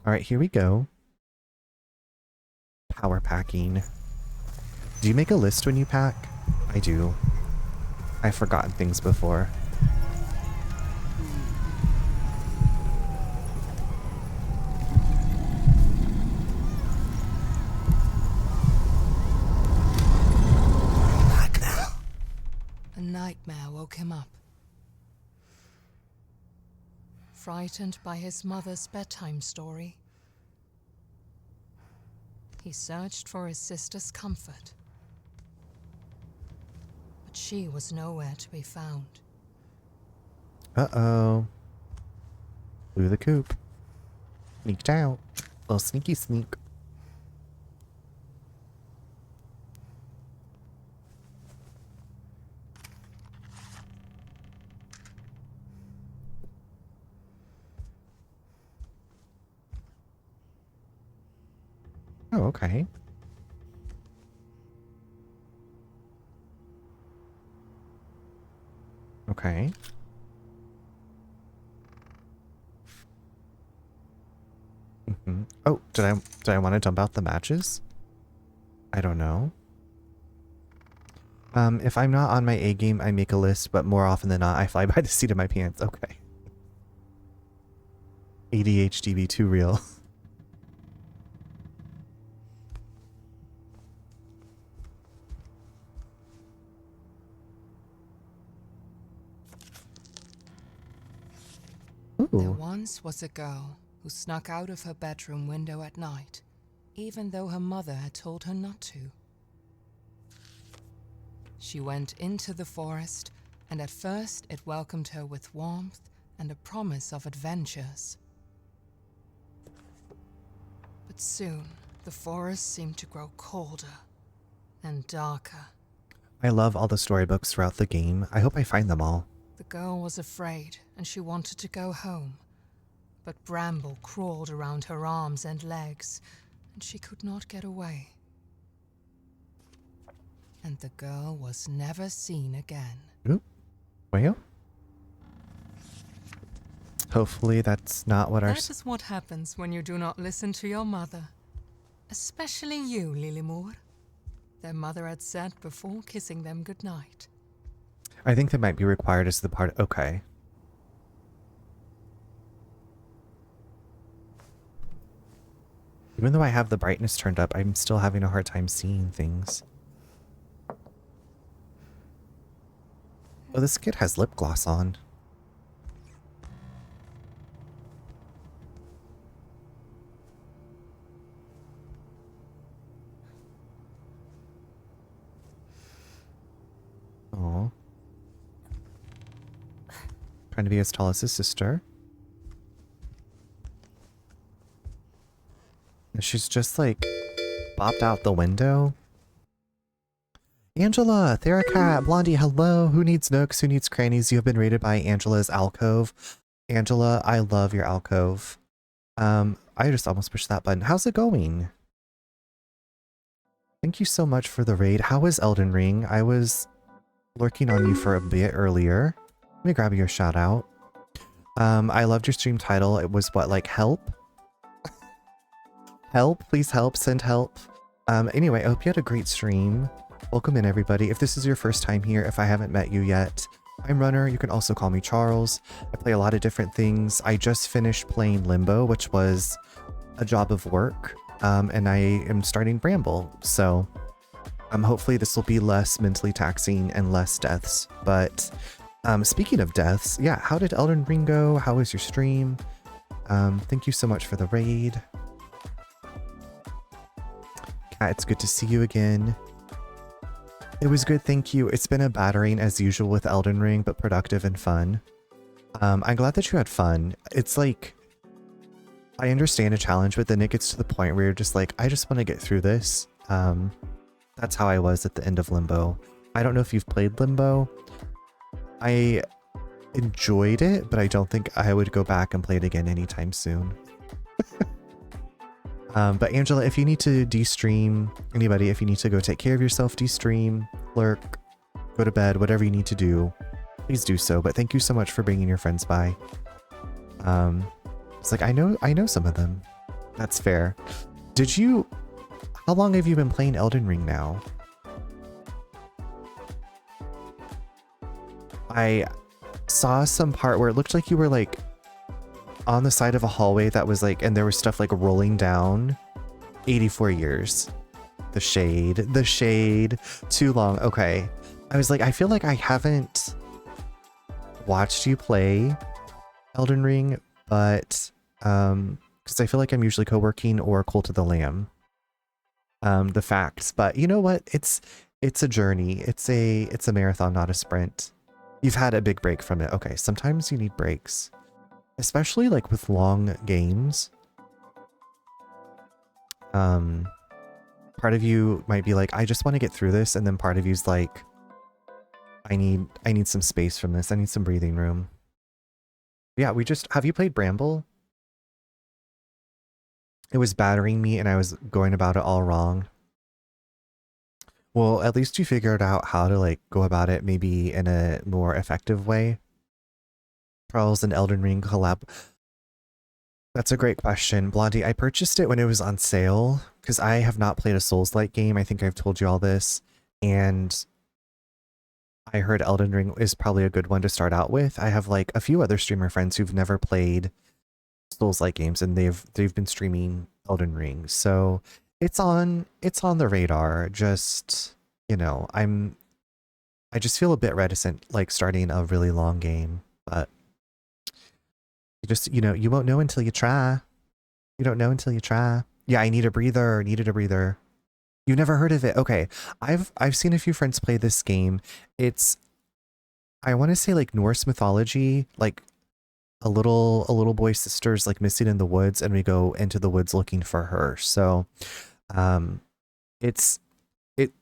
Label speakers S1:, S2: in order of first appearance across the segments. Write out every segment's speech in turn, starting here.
S1: Alright, here we go. Power packing. Do you make a list when you pack? I do. I've forgotten things before.
S2: A nightmare woke him up. Frightened by his mother's bedtime story, he searched for his sister's comfort. But she was nowhere to be found.
S1: Uh-oh. Blew the coop. Sneaked out. Little sneaky sneak. Oh, okay. Okay. Oh, did I want to dump out the matches? I don't know. If I'm not on my A game, I make a list, but more often than not, I fly by the seat of my pants. Okay. ADHD be too real.
S2: There
S1: Ooh.
S2: once was a girl who snuck out of her bedroom window at night, even though her mother had told her not to. She went into the forest, and at first it welcomed her with warmth and a promise of adventures. But soon, the forest seemed to grow colder and darker.
S1: I love all the storybooks throughout the game. I hope I find them all.
S2: The girl was afraid, and she wanted to go home. But Bramble crawled around her arms and legs, and she could not get away. And the girl was never seen again.
S1: Oop. Well. Hopefully that's not what our...
S2: That is what happens when you do not listen to your mother. Especially you, Lilimur. Their mother had said before kissing them goodnight.
S1: I think that might be required as the part... Okay. Even though I have the brightness turned up, I'm still having a hard time seeing things. Oh, this kid has lip gloss on. Aw. Trying to be as tall as his sister. And she's just like bopped out the window. Angela, Theracat, Blondie, hello. Who needs nooks? Who needs crannies? You have been rated by Angela's alcove. Angela, I love your alcove. I just almost pushed that button. How's it going? Thank you so much for the raid. How is Elden Ring? I was lurking on you for a bit earlier. Let me grab your shout out. I loved your stream title. It was what, like help? Help, please help, send help. Anyway, I hope you had a great stream. Welcome in, everybody. If this is your first time here, if I haven't met you yet, I'm Runner. You can also call me Charles. I play a lot of different things. I just finished playing Limbo, which was a job of work, and I am starting Bramble. So hopefully this will be less mentally taxing and less deaths. But speaking of deaths, yeah, how did Elden Ring go? How was your stream? Thank you so much for the raid. Kat, it's good to see you again. It was good, thank you. It's been a battering as usual with Elden Ring, but productive and fun. I'm glad that you had fun. It's like, I understand a challenge, but then it gets to the point where you're just like, I just want to get through this. That's how I was at the end of Limbo. I don't know if you've played Limbo. I enjoyed it, but I don't think I would go back and play it again anytime soon. But Angela, if you need to de-stream, anybody, if you need to go take care of yourself, de-stream, lurk, go to bed, whatever you need to do, please do so. But thank you so much for bringing your friends by. It's like, I know some of them. That's fair. Did you... How long have you been playing Elden Ring now? I saw some part where it looked like you were like on the side of a hallway that was like, and there was stuff like rolling down. 84 years. The shade. Too long. Okay. I was like, I feel like I haven't watched you play Elden Ring, but because I feel like I'm usually co-working or Cult of the Lamb. The facts, but you know what? It's a journey. It's a marathon, not a sprint. You've had a big break from it. Okay, sometimes you need breaks, especially like with long games. Part of you might be like, I just want to get through this, and then part of you's like, I need some space from this. I need some breathing room. Yeah, have you played Bramble? It was battering me and I was going about it all wrong. Well, at least you figured out how to like go about it maybe in a more effective way. Charles and Elden Ring collab. That's a great question. Blondie, I purchased it when it was on sale because I have not played a Souls-like game. I think I've told you all this. And I heard Elden Ring is probably a good one to start out with. I have like a few other streamer friends who've never played Souls-like games and they've been streaming Elden Ring. So it's on the radar. Just, you know, I just feel a bit reticent like starting a really long game, but you just, you know, you won't know until you try. You don't know until you try. Yeah, I need a breather. Needed a breather. You've never heard of it? Okay. I've seen a few friends play this game. It's, I want to say like Norse mythology, like a little boy's sister's like missing in the woods and we go into the woods looking for her. So it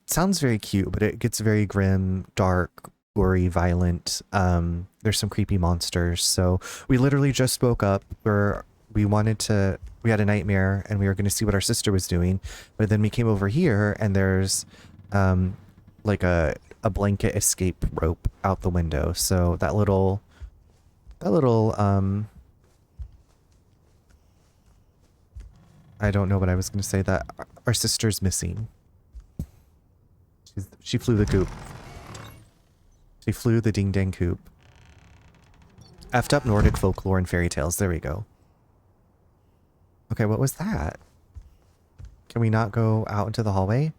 S1: sounds very cute, but it gets very grim, dark, gory, violent. There's some creepy monsters. So we literally just woke up where we had a nightmare and we were going to see what our sister was doing, but then we came over here and there's like a blanket escape rope out the window. So that little I don't know what I was going to say, that our sister's missing. She flew the coop. She flew the ding dang coop. Effed up Nordic folklore and fairy tales. There we go. Okay, what was that? Can we not go out into the hallway?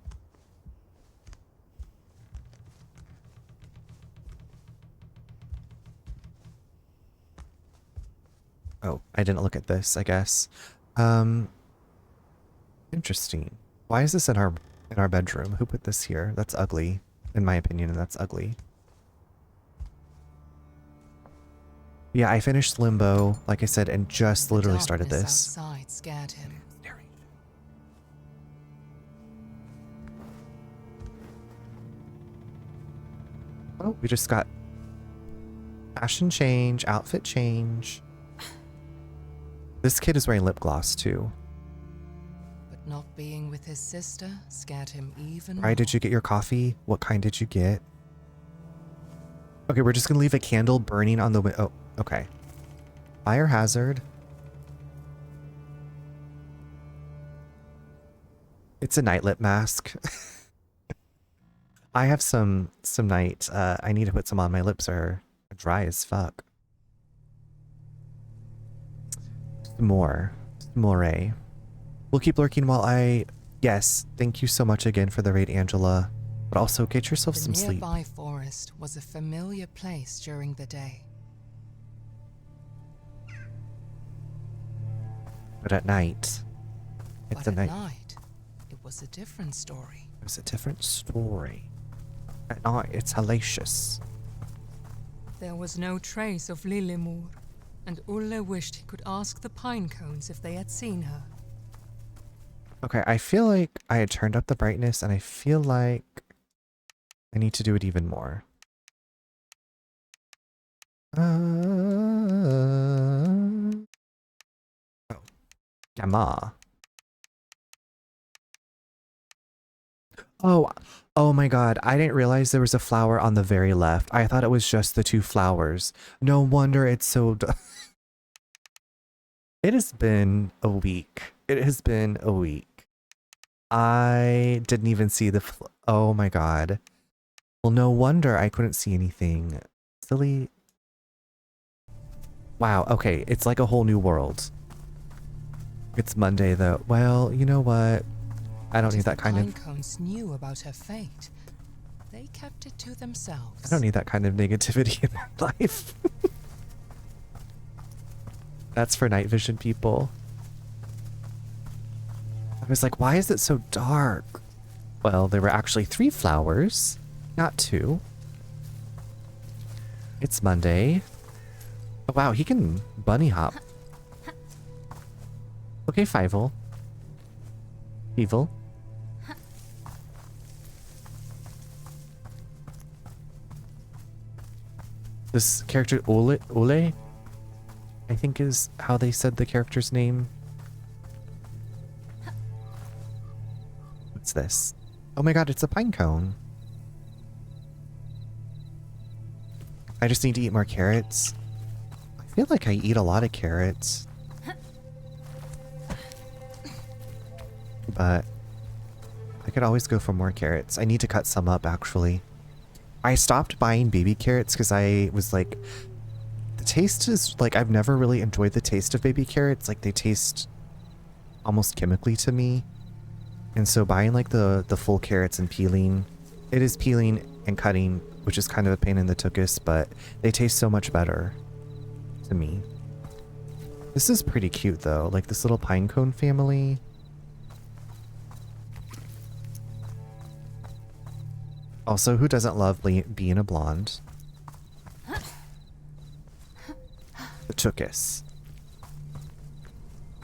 S1: Oh, I didn't look at this, I guess. Interesting. Why is this in our bedroom? Who put this here? That's ugly. In my opinion, and that's ugly. Yeah, I finished Limbo, like I said, and just literally started this.
S2: Outside scared him.
S1: Oh, we just got fashion change, outfit change. This kid is wearing lip gloss too.
S2: But not being with his sister scared him even more.
S1: Why did you get your coffee? What kind did you get? Okay, we're just gonna leave a candle burning on the window. Oh, okay. Fire hazard. It's a night lip mask. I have some night. I need to put some on. My lips are dry as fuck. More. We'll keep lurking while I... Yes, thank you so much again for the raid, Angela. But also, get yourself some sleep.
S2: The nearby forest was a familiar place during the day.
S1: But at night...
S2: But at night, it was a different story.
S1: It was a different story. At night, it's hellacious.
S2: There was no trace of Lillemor, and Ulle wished he could ask the pine cones if they had seen her.
S1: Okay, I feel like I had turned up the brightness, and I feel like I need to do it even more. Oh, Gamma. Oh my god, I didn't realize there was a flower on the very left. I thought it was just the two flowers. No wonder it's so... It has been a week. It has been a week. I didn't even see the oh my god. Well, no wonder I couldn't see anything. Silly. Wow, okay, it's like a whole new world. It's Monday though. Well, you know what? I don't need that kind of...
S2: Pinecones knew about her fate. They kept it to themselves.
S1: I don't need that kind of negativity in my life. That's for night vision people. I was like, why is it so dark? Well, there were actually 3 flowers, not 2. It's Monday. Oh, wow, he can bunny hop. Okay, Fievel. Evil. This character, Ole, I think is how they said the character's name. What's this? Oh my god, it's a pine cone. I just need to eat more carrots. I feel like I eat a lot of carrots. But I could always go for more carrots. I need to cut some up, actually. I stopped buying baby carrots because I was like, the taste is like, I've never really enjoyed the taste of baby carrots. Like they taste almost chemically to me. And so buying like the full carrots and peeling, it is peeling and cutting, which is kind of a pain in the tuchus, but they taste so much better to me. This is pretty cute though, like this little pinecone family. Also, who doesn't love being a blonde? The tuchus.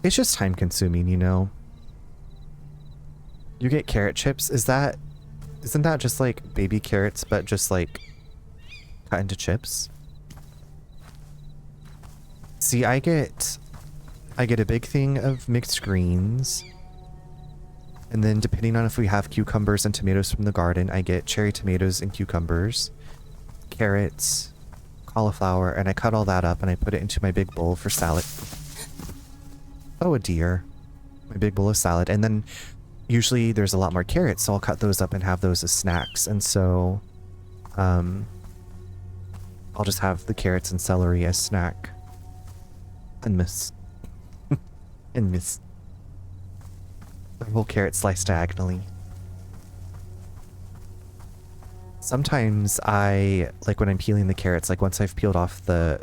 S1: It's just time consuming, you know? You get carrot chips. Isn't that just like baby carrots, but just like cut into chips? See, I get a big thing of mixed greens. And then depending on if we have cucumbers and tomatoes from the garden, I get cherry tomatoes and cucumbers, carrots, cauliflower, and I cut all that up and I put it into my big bowl for salad. Oh, a deer. My big bowl of salad. And then usually there's a lot more carrots, so I'll cut those up and have those as snacks. And so I'll just have the carrots and celery as snack. And miss. And miss. The whole carrot sliced diagonally. Sometimes I, like when I'm peeling the carrots, like once I've peeled off the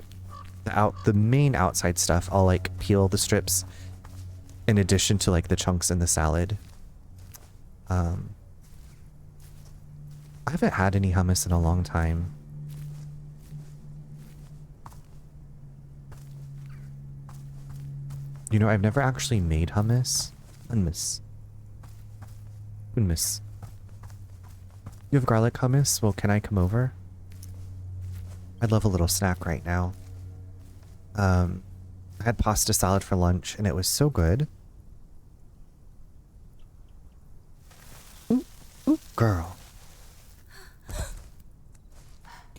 S1: main outside stuff, I'll like peel the strips in addition to like the chunks in the salad. I haven't had any hummus in a long time. You know, I've never actually made hummus. Hummus. Hummus. You have garlic hummus? Well, can I come over? I'd love a little snack right now. I had pasta salad for lunch and it was so good. Ooh, ooh, girl.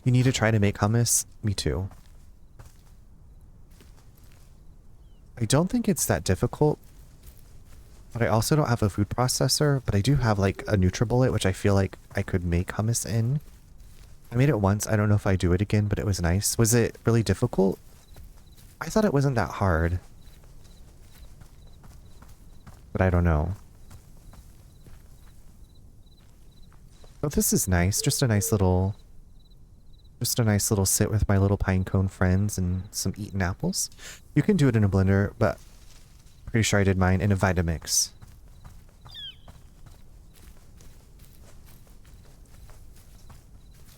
S1: You need to try to make hummus? Me too. I don't think it's that difficult. But I also don't have a food processor, but I do have like a NutriBullet, which I feel like I could make hummus in. I made it once. I don't know if I do it again, but it was nice. Was it really difficult? I thought it wasn't that hard. But I don't know. Oh, this is nice. Just a nice little sit with my little pinecone friends and some eaten apples. You can do it in a blender, but pretty sure I did mine in a Vitamix.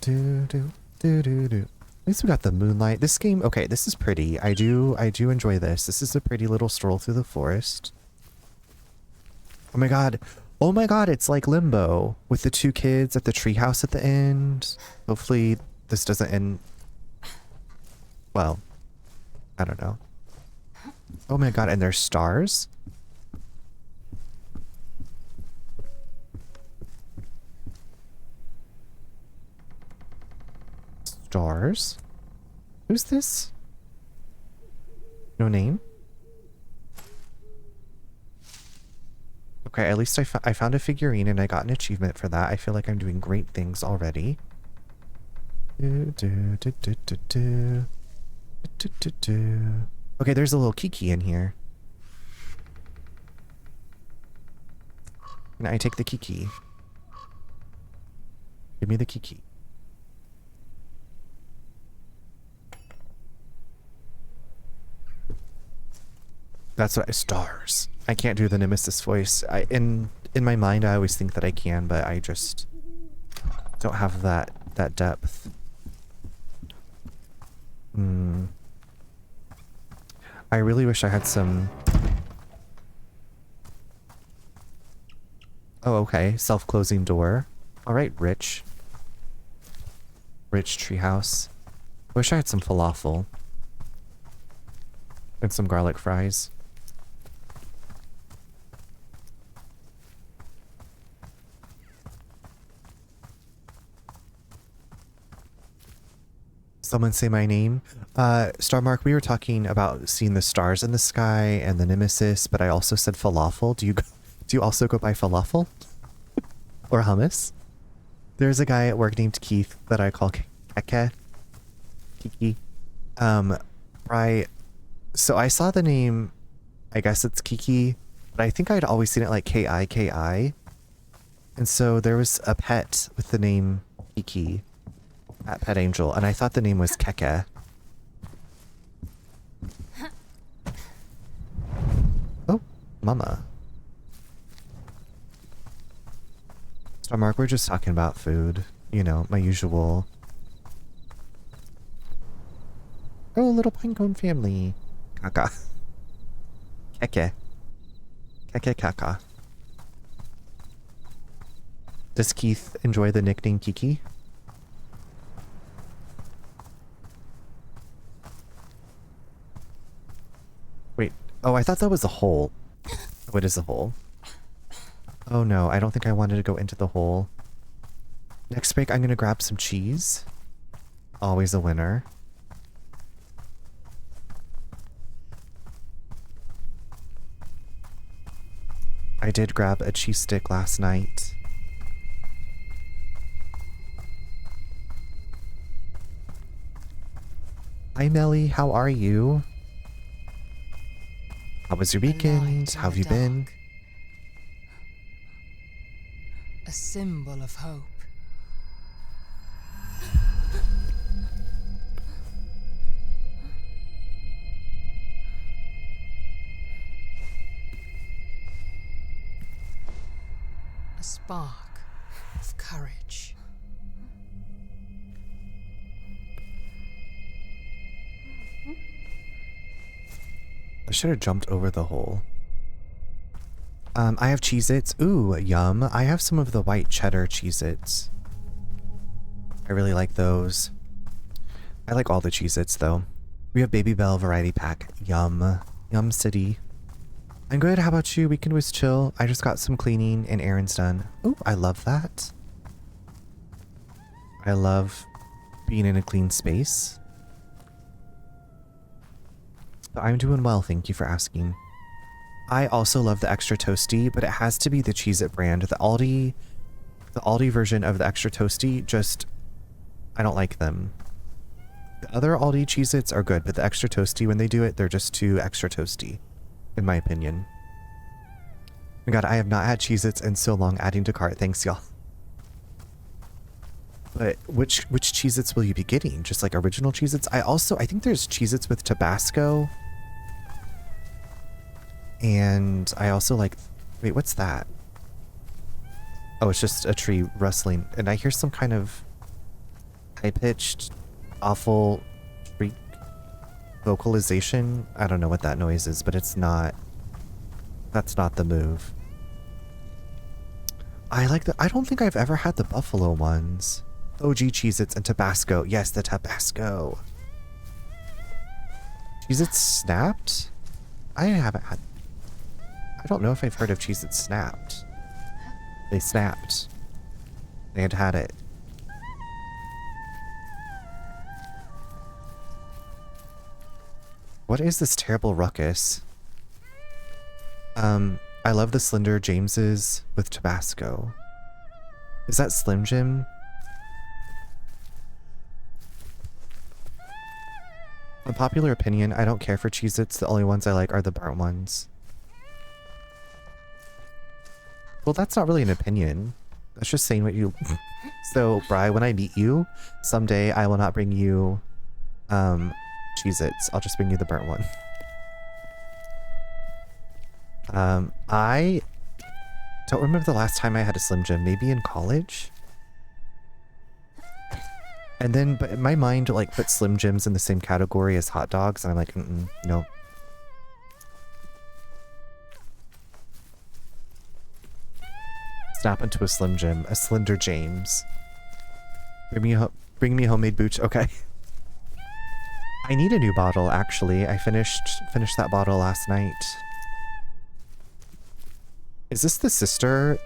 S1: At least we got the moonlight. This game, okay, this is pretty. I do enjoy this. This is a pretty little stroll through the forest. Oh my god. Oh my god, it's like Limbo with the 2 kids at the treehouse at the end. Hopefully this doesn't end. Well, I don't know. Oh my god, and there's stars? Stars? Who's this? No name? Okay, at least I found a figurine and I got an achievement for that. I feel like I'm doing great things already. Okay, there's a little Kiki in here. Can I take the Kiki? Give me the Kiki. That's what stars. I can't do the Nemesis voice. In my mind I always think that I can, but I just don't have that depth. I really wish I had some. Oh, okay. Self-closing door. All right, rich treehouse. Wish I had some falafel and some garlic fries. Someone say my name. Starmark, we were talking about seeing the stars in the sky and the Nemesis, but I also said falafel. Do you also go by falafel? Or hummus? There's a guy at work named Keith that I call Kiki. Right. So I saw the name, I guess it's Kiki, but I think I'd always seen it like Kiki. And so there was a pet with the name Kiki at Pet Angel, and I thought the name was Keke. Oh, mama. So Mark, we're just talking about food. You know, my usual. Oh, little pinecone family. Kaka. Keke. Keke Kaka. Does Keith enjoy the nickname Kiki? Wait. Oh, I thought that was a hole. Oh, it is a hole. Oh no, I don't think I wanted to go into the hole. Next break, I'm going to grab some cheese. Always a winner. I did grab a cheese stick last night. Hi Melly, how are you? How was your weekend? How have you been?
S2: A symbol of hope. A spark of courage.
S1: I should have jumped over the hole. I have Cheez-Its. Ooh, yum. I have some of the white cheddar Cheez-Its. I really like those. I like all the Cheez-Its though. We have Baby Bell variety pack. Yum. Yum City. I'm good. How about you? Weekend was chill. I just got some cleaning and errands done. Ooh, I love that. I love being in a clean space. But I'm doing well, thank you for asking. I also love the extra toasty, but it has to be the Cheez-It brand. The Aldi version of the extra toasty, just, I don't like them. The other Aldi Cheez-Its are good, but the extra toasty, when they do it, they're just too extra toasty, in my opinion. Oh my god, I have not had Cheez-Its in so long. Adding to cart, thanks y'all. But which Cheez-Its will you be getting? Just like original Cheez-Its? I think there's Cheez-Its with Tabasco. And I also like, wait, what's that? Oh, it's just a tree rustling. And I hear some kind of high-pitched, awful shriek vocalization. I don't know what that noise is, but it's not, that's not the move. I like the, I don't think I've ever had the buffalo ones. OG Cheez-Its and Tabasco. Yes, the Tabasco. Cheez-Its snapped? I haven't had, I don't know if I've heard of Cheez-Its snapped. They snapped. They had it. What is this terrible ruckus? I I love the Slender Jameses with Tabasco. Is that Slim Jim? Unpopular opinion, I don't care for Cheez-Its. The only ones I like are the burnt ones. Well, that's not really an opinion. That's just saying what you... So, Bri, when I meet you, someday I will not bring you Cheez-Its. I'll just bring you the burnt one. I don't remember the last time I had a Slim Jim. Maybe in college? And then, but in my mind, like, put Slim Jims in the same category as hot dogs, and I'm like, no. Snap into a Slim Jim, a Slender James. Bring me homemade booch. Okay. I need a new bottle, actually. I finished that bottle last night. Is this the sister?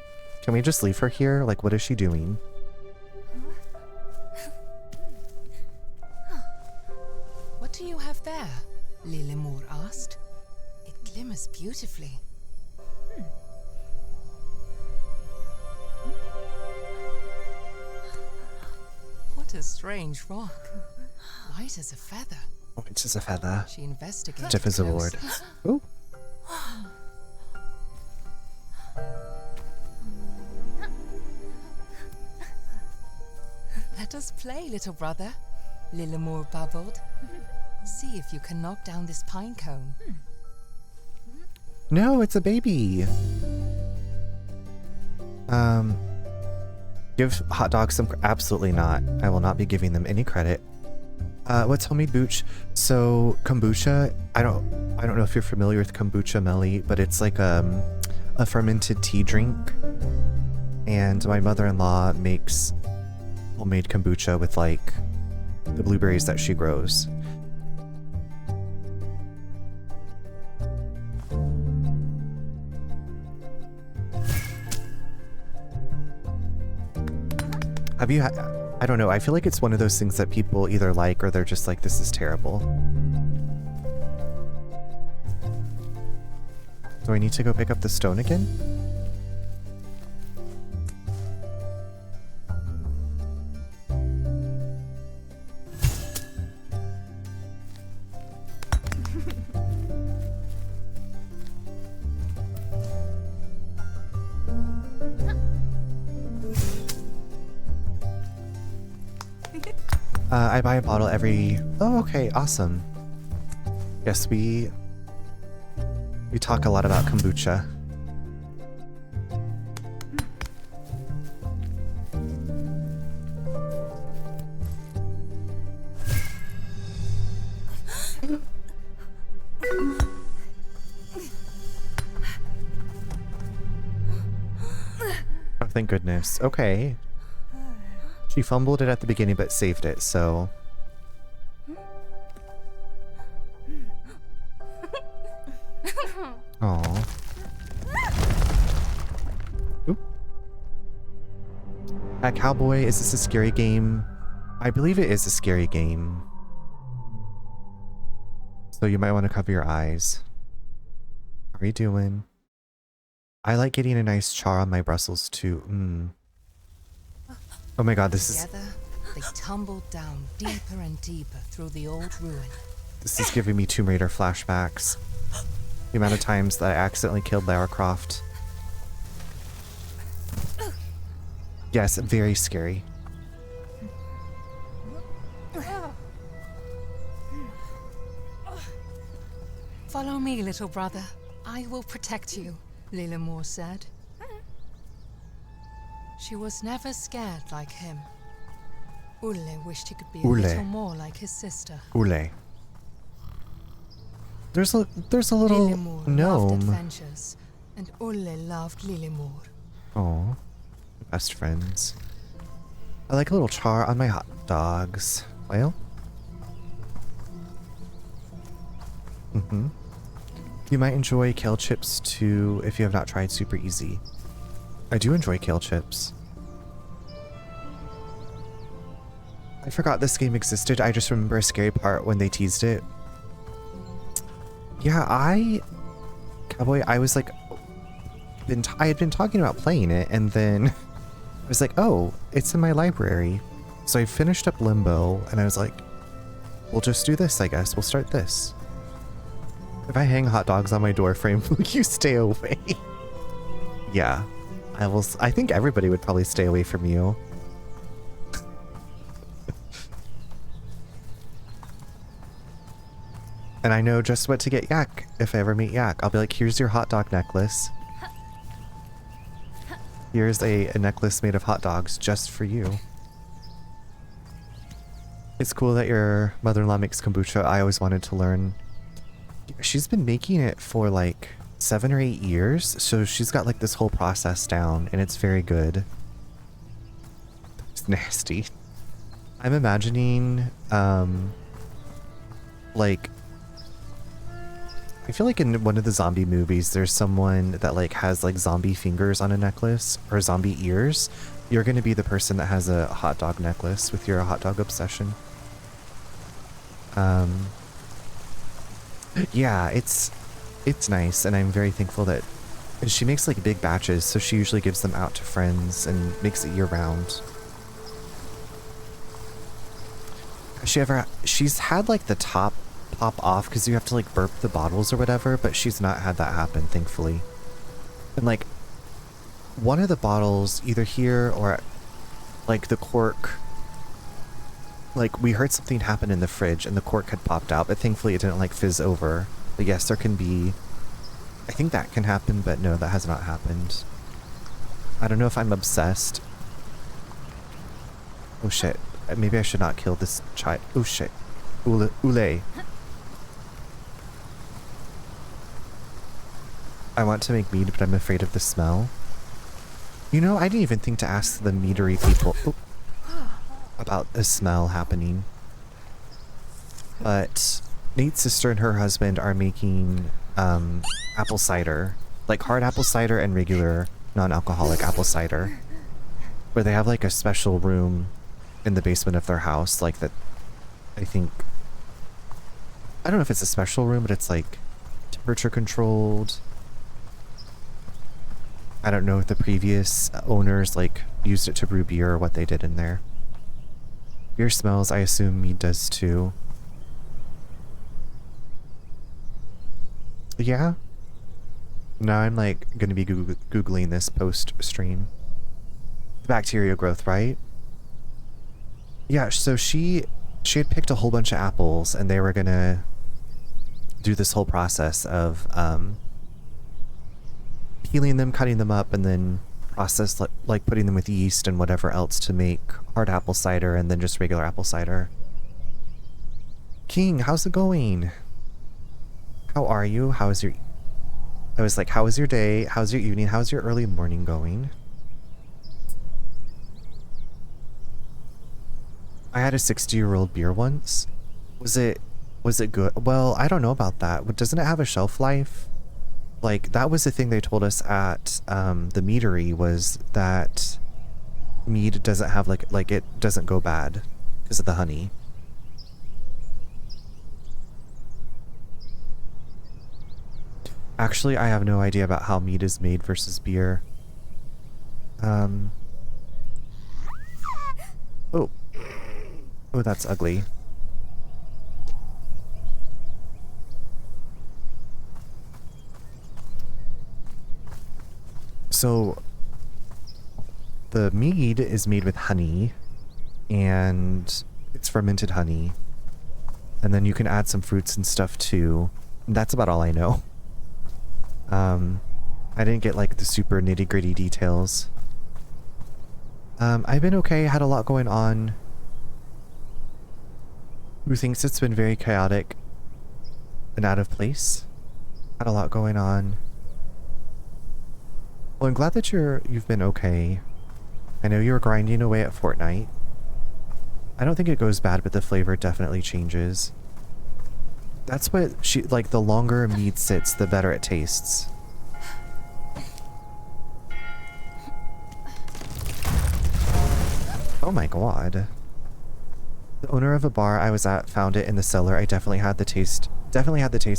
S1: Can we just leave her here? Like, what is she doing?
S2: What do you have there? Lilimur asked. It glimmers beautifully. What a strange rock. White as a feather.
S1: Oh, it's just a feather.
S2: She investigated.
S1: Stiff as a board. Ooh.
S2: Let us play, little brother, Lilimur babbled. See if you can knock down this pine cone.
S1: No, it's a baby. Give hot dogs some... Absolutely not. I will not be giving them any credit. What's homemade booch? So kombucha, I don't know if you're familiar with kombucha, Melly, but it's like a fermented tea drink. And my mother-in-law makes homemade kombucha with like the blueberries that she grows. Have you had... I don't know, I feel like it's one of those things that people either like or they're just like, this is terrible. Do I need to go pick up the stone again? I buy a bottle every... Oh, okay, awesome. Yes, we talk a lot about kombucha. Oh, thank goodness. Okay. She fumbled it at the beginning, but saved it, so... Aww. Oop. Cowboy, is this a scary game? I believe it is a scary game. So you might want to cover your eyes. How are you doing? I like getting a nice char on my Brussels too. Oh my god, this is...
S2: Together, they tumbled down deeper and deeper through the old ruin.
S1: This is giving me Tomb Raider flashbacks. The amount of times that I accidentally killed Lara Croft. Yes, very scary.
S2: Follow me, little brother. I will protect you, Lilimur said. She was never scared like him. Ulle wished he could be a little more like his sister.
S1: Ulle. There's a little
S2: Lilimur loved
S1: gnome.
S2: adventures, and Ulle loved Lilimur.
S1: Oh, best friends. I like a little char on my hot dogs. Well. You might enjoy kale chips too if you have not tried Super Easy. I do enjoy kale chips. I forgot this game existed. I just remember a scary part when they teased it. Yeah, Cowboy, I was like I had been talking about playing it, and then I was like, oh, it's in my library. So I finished up Limbo, and I was like, we'll just do this, I guess. We'll start this. If I hang hot dogs on my door frame, will you stay away? Yeah, I will. I think everybody would probably stay away from you. And I know just what to get Yak if I ever meet Yak. I'll be like, here's your hot dog necklace. Here's a necklace made of hot dogs just for you. It's cool that your mother-in-law makes kombucha. I always wanted to learn. She's been making it for like 7 or 8 years, so she's got like this whole process down, and it's very good. It's nasty. I'm imagining, like, I feel like in one of the zombie movies, there's someone that like has like zombie fingers on a necklace or zombie ears. You're going to be the person that has a hot dog necklace with your hot dog obsession. Yeah, it's nice, and I'm very thankful that she makes like big batches, so she usually gives them out to friends and makes it year round. She's had like the top pop off because you have to like burp the bottles or whatever, but she's not had that happen, thankfully. And like one of the bottles, either here or like the cork, like we heard something happen in the fridge and the cork had popped out, but thankfully it didn't like fizz over. But yes, there can be, I think that can happen, but no, that has not happened. I don't know if I'm obsessed. Oh shit, maybe I should not kill this child. Oh shit. Ule. I want to make mead, but I'm afraid of the smell. You know, I didn't even think to ask the meadery people about the smell happening. But Nate's sister and her husband are making apple cider. Like hard apple cider and regular non-alcoholic apple cider. Where they have like a special room in the basement of their house, like that, I think, I don't know if it's a special room, but it's like temperature controlled. I don't know if the previous owners like used it to brew beer or what they did in there. Beer smells, I assume mead does too. Yeah. Now I'm like gonna be googling this post stream. Bacteria growth, right? Yeah, so she had picked a whole bunch of apples, and they were gonna do this whole process of peeling them, cutting them up, and then process like putting them with yeast and whatever else to make hard apple cider and then just regular apple cider. King, how's it going? How are you? How is your... I was like, how was your day? How's your evening? How's your early morning going? I had a 60-year-old beer once. Was it good? Well, I don't know about that. Doesn't it have a shelf life? Like, that was the thing they told us at the meadery, was that mead doesn't have like it doesn't go bad because of the honey. Actually, I have no idea about how mead is made versus beer. Oh. Oh, that's ugly. So, the mead is made with honey, and it's fermented honey. And then you can add some fruits and stuff too. That's about all I know. I didn't get like the super nitty-gritty details. I've been okay, had a lot going on. Who thinks it's been very chaotic and out of place? Had a lot going on. Well, I'm glad that you've been okay. I know you were grinding away at Fortnite. I don't think it goes bad, but the flavor definitely changes. That's what like the longer mead sits, the better it tastes. Oh my god. The owner of a bar I was at found it in the cellar. I definitely had the taste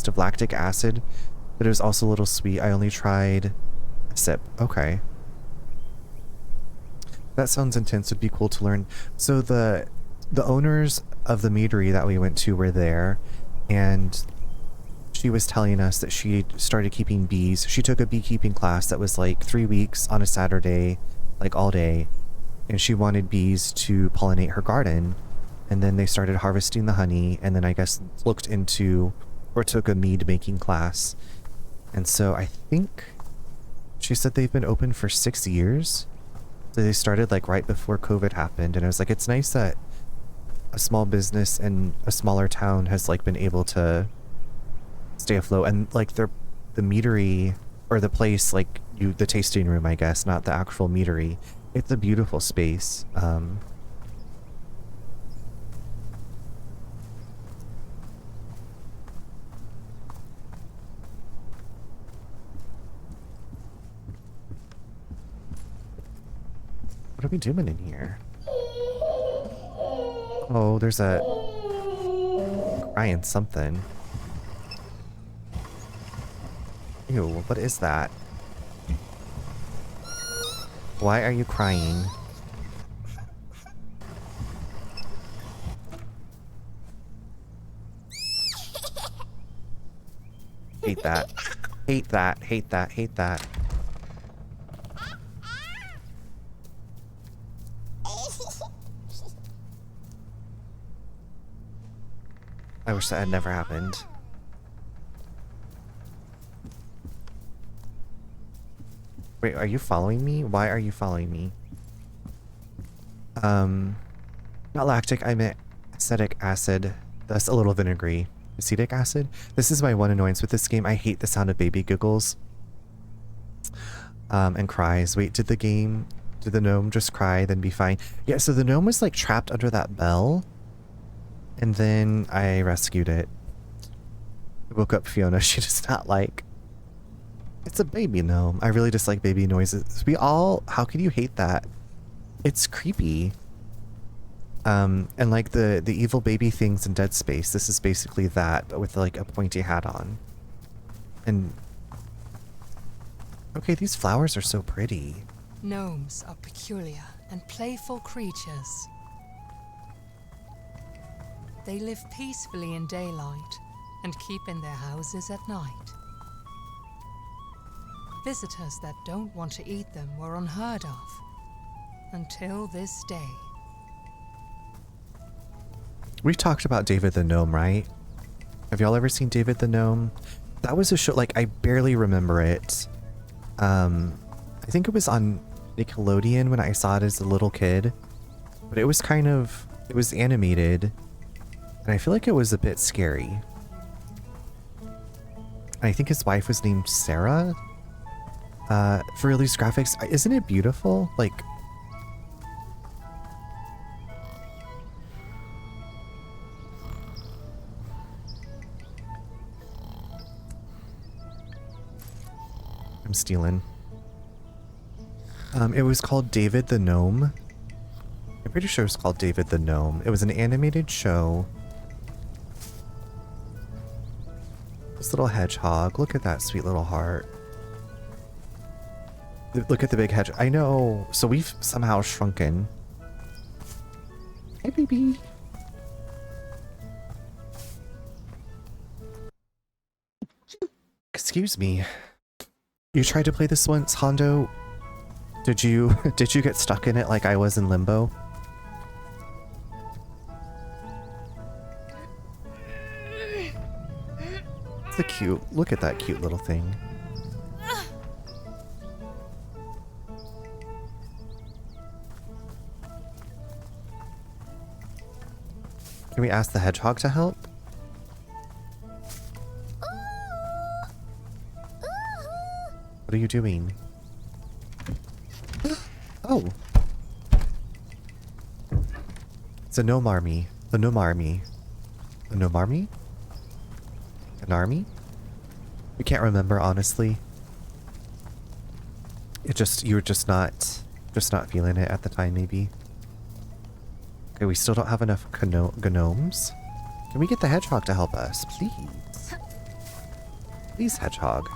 S1: of lactic acid, but it was also a little sweet. I only tried Sip. Okay. That sounds intense. Would be cool to learn. So the owners of the meadery that we went to were there, and she was telling us that she started keeping bees. She took a beekeeping class that was like 3 weeks on a Saturday, like all day, and she wanted bees to pollinate her garden. And then they started harvesting the honey, and then I guess looked into or took a mead making class. And so I think she said they've been open for 6 years. So they started like right before COVID happened, and I was like, it's nice that a small business in a smaller town has like been able to stay afloat. And like the meadery, or the place, like the tasting room, I guess, not the actual meadery. It's a beautiful space. What are we doing in here? Oh, there's a crying something. Ew, what is that? Why are you crying? Hate that. Hate that. Hate that. Hate that. I wish that had never happened. Wait, are you following me? Why are you following me? Not lactic, I meant acetic acid. That's a little vinegary. Acetic acid? This is my one annoyance with this game. I hate the sound of baby giggles. And cries. Wait, did the gnome just cry, then be fine? Yeah, so the gnome was like trapped under that bell. And then I rescued it. I woke up Fiona. She does not like... It's a baby gnome. I really dislike baby noises. How can you hate that? It's creepy. And like the evil baby things in Dead Space, this is basically that, but with like a pointy hat on. And... Okay, these flowers are so pretty.
S2: Gnomes are peculiar and playful creatures. They live peacefully in daylight and keep in their houses at night. Visitors that don't want to eat them were unheard of until this day.
S1: We've talked about David the Gnome, right? Have y'all ever seen David the Gnome? That was a show, like, I barely remember it. I think it was on Nickelodeon when I saw it as a little kid. But it was it was animated. And I feel like it was a bit scary. And I think his wife was named Sarah. For release graphics, isn't it beautiful? Like... I'm stealing. It was called David the Gnome. I'm pretty sure it was called David the Gnome. It was an animated show. This little hedgehog. Look at that sweet little heart. Look at the big hedgehog. I know. So we've somehow shrunken. Hey, baby. Excuse me. You tried to play this once, Hondo? Did you get stuck in it like I was in Limbo? It's a cute. Look at that cute little thing. Can we ask the hedgehog to help? What are you doing? Oh. It's a gnome army. The gnome army. The gnome army? An army? We can't remember, honestly. You were just not feeling it at the time, maybe. Okay, we still don't have enough gnomes. Can we get the hedgehog to help us, please? Please, hedgehog.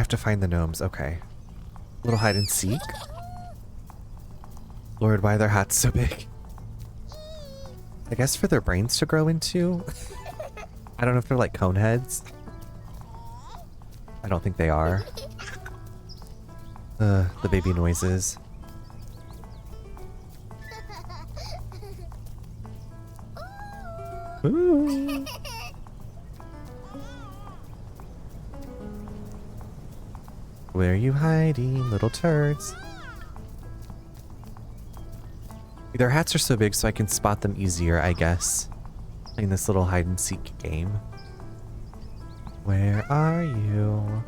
S1: have to find the gnomes. Okay. Little hide and seek. Lord, why are their hats so big? I guess for their brains to grow into? I don't know if they're like cone heads. I don't think they are. The baby noises. Ooh. Where are you hiding, little turds? Their hats are so big so I can spot them easier, I guess. Playing this little hide and seek game. Where are you?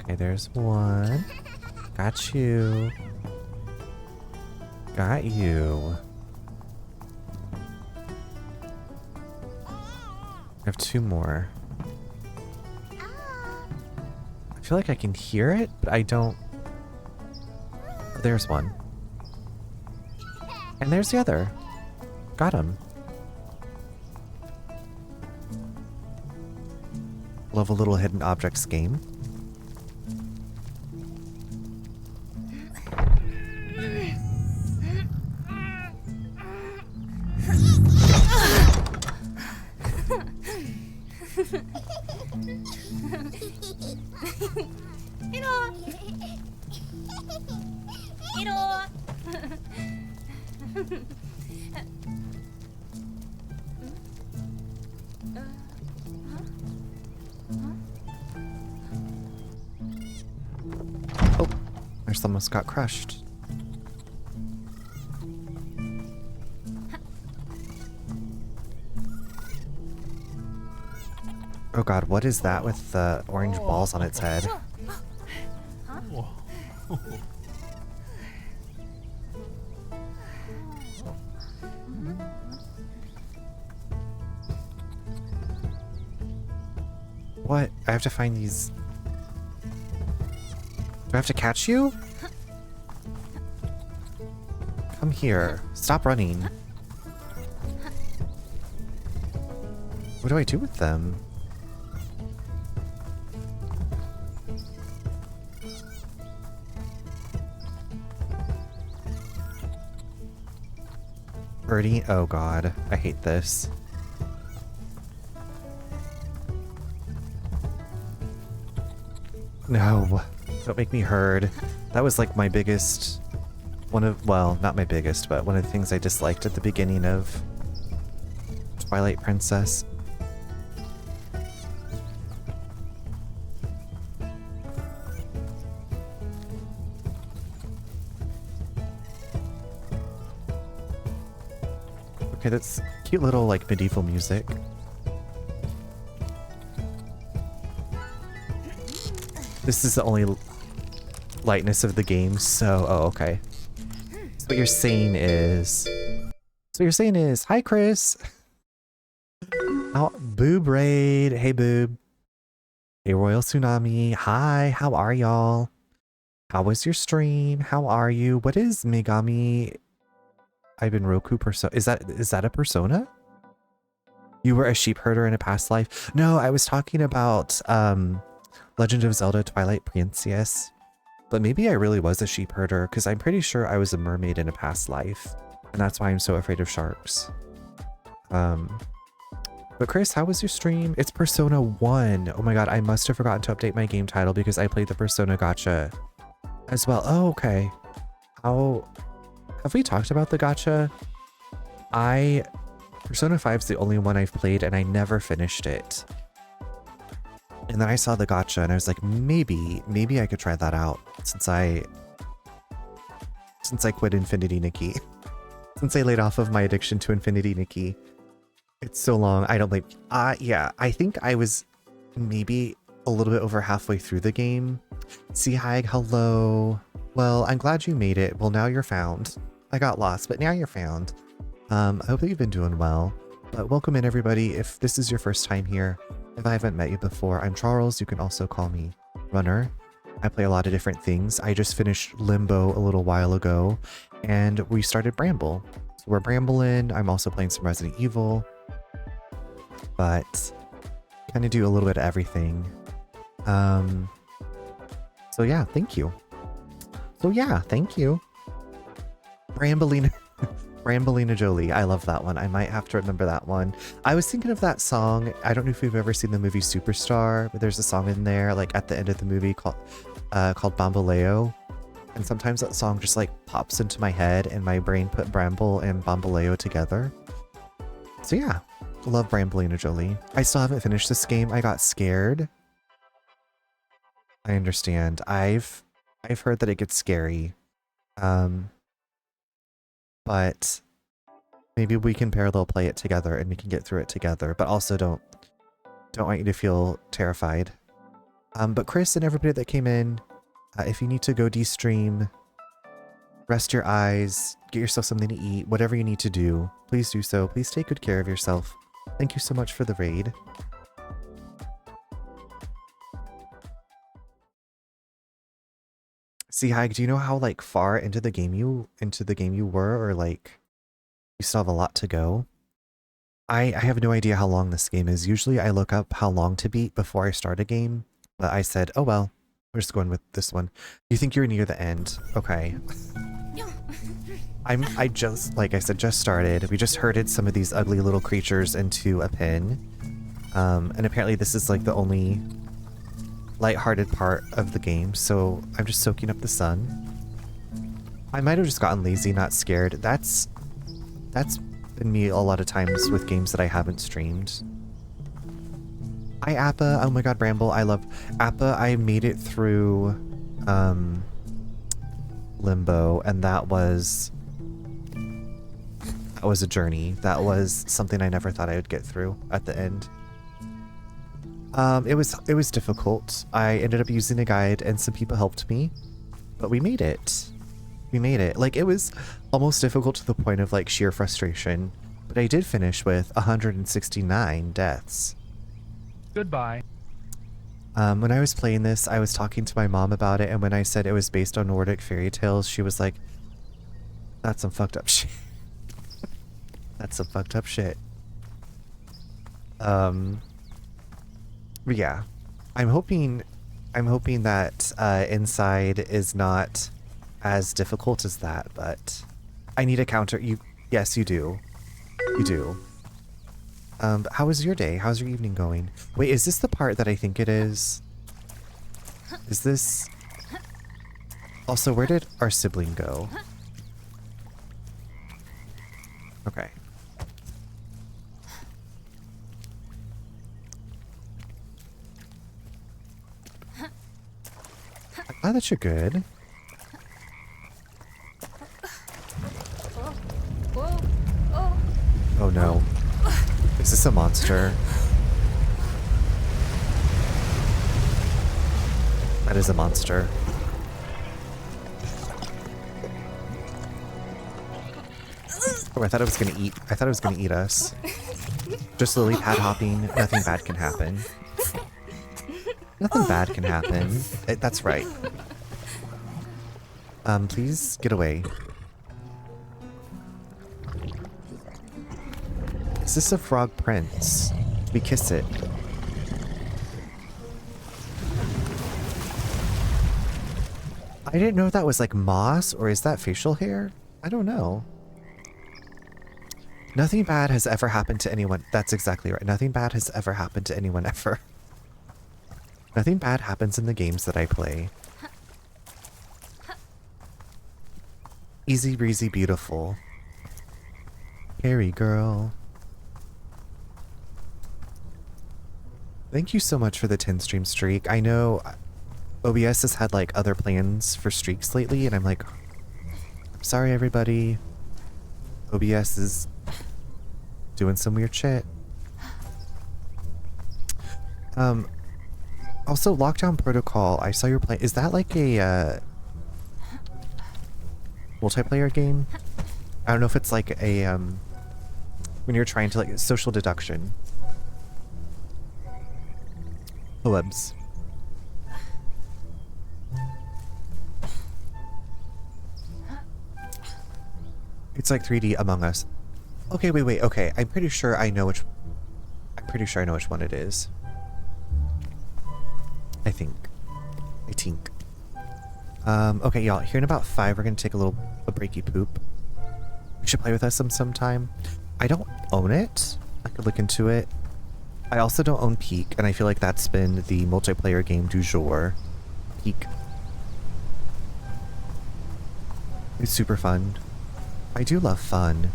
S1: Okay, there's one. Got you. Got you. I have two more. I feel like I can hear it, but I don't. Oh, there's one. And there's the other. Got him. Love a little hidden objects game. Oh, there's almost got crushed. Oh god, what is that with the orange balls on its head? What? I have to find these... Do I have to catch you? Come here. Stop running. What do I do with them? Birdie? Oh god, I hate this. No, don't make me herd. That was like my biggest, well, not my biggest, but one of the things I disliked at the beginning of Twilight Princess. Okay, that's cute little like medieval music. This is the only lightness of the game, so... Oh, okay. So what you're saying is... Hi, Chris! Oh, Boob Raid! Hey, Boob. Hey, Royal Tsunami. Hi, how are y'all? How was your stream? How are you? What is Megami... I've been Roku persona... Is that a persona? You were a sheep herder in a past life? No, I was talking about, Legend of Zelda Twilight Princess, but maybe I really was a sheep herder because I'm pretty sure I was a mermaid in a past life, and that's why I'm so afraid of sharks. But Chris, how was your stream? It's Persona 1. Oh my god, I must have forgotten to update my game title because I played the Persona Gacha as well. Oh, okay. How... Have we talked about the gacha? Persona 5 is the only one I've played and I never finished it. And then I saw the gacha and I was like, maybe I could try that out since I quit Infinity Nikki. Since I laid off of my addiction to Infinity Nikki. It's so long, I don't blame. Yeah, I think I was maybe a little bit over halfway through the game. See, hi, hello. Well, I'm glad you made it. Well, now you're found. I got lost, but now you're found. I hope that you've been doing well. But welcome in, everybody. If this is your first time here, if I haven't met you before, I'm Charles. You can also call me Runner. I play a lot of different things. I just finished Limbo a little while ago, and we started Bramble. So we're Brambling. I'm also playing some Resident Evil, but kind of do a little bit of everything. So yeah, thank you. So yeah, thank you. Brambolina, Brambolina Jolie. I love that one. I might have to remember that one. I was thinking of that song. I don't know if you've ever seen the movie Superstar, but there's a song in there, like at the end of the movie called Bamboleo. And sometimes that song just like pops into my head and my brain put Bramble and Bamboleo together. So yeah, love Brambolina Jolie. I still haven't finished this game. I got scared. I understand. I've heard that it gets scary. But maybe we can parallel play it together and we can get through it together, but also don't want you to feel terrified. But Chris and everybody that came in, if you need to go de-stream, rest your eyes, get yourself something to eat, whatever you need to do, please do so. Please take good care of yourself. Thank you so much for the raid. See, Hag, do you know how like far into the game you were, or like you still have a lot to go? I have no idea how long this game is. Usually I look up how long to beat before I start a game, but I said, oh well, we're just going with this one. You think you're near the end? Okay. I just, like I said, just started. We just herded some of these ugly little creatures into a pen. And apparently this is like the only lighthearted part of the game, so I'm just soaking up the sun. I might have just gotten lazy, not scared. That's been me a lot of times with games that I haven't streamed. Hi Appa. Oh my god, Bramble. I love Appa. I made it through Limbo, and that was a journey. That was something I never thought I would get through at the end. It was difficult. I ended up using a guide and some people helped me, but we made it. We made it. Like, it was almost difficult to the point of like sheer frustration, but I did finish with 169 deaths.
S3: Goodbye.
S1: When I was playing this, I was talking to my mom about it, and when I said it was based on Nordic fairy tales, she was like, that's some fucked up shit. That's some fucked up shit. But yeah, I'm hoping that Inside is not as difficult as that, but I need a counter. Yes, you do. You do. How was your day? How's your evening going? Wait, is this the part that I think it is? Is this... Also, where did our sibling go? Okay. I'm glad that you're good. Oh no. Is this a monster? That is a monster. Oh, I thought it was gonna eat. I thought it was gonna eat us. Just lily pad hopping. Nothing bad can happen. Nothing bad can happen. That's right. Please get away. Is this a frog prince? We kiss it. I didn't know if that was like moss, or is that facial hair? I don't know. Nothing bad has ever happened to anyone. That's exactly right. Nothing bad has ever happened to anyone ever. Nothing bad happens in the games that I play. Easy breezy beautiful. Harry girl. Thank you so much for the 10 stream streak. I know OBS has had like other plans for streaks lately, and I'm like, sorry everybody. OBS is doing some weird shit. Also, Lockdown Protocol, I saw you're playing. Is that like a multiplayer game? I don't know if it's like a when you're trying to like social deduction. Webs. It's like 3D Among Us. Okay, wait. Okay, I'm pretty sure I know which one it is. I think. Okay, y'all, here in about 5, we're gonna take a breaky poop. You should play with us sometime. I don't own it. I could look into it. I also don't own Peak, and I feel like that's been the multiplayer game du jour. Peak. It's super fun. I do love fun.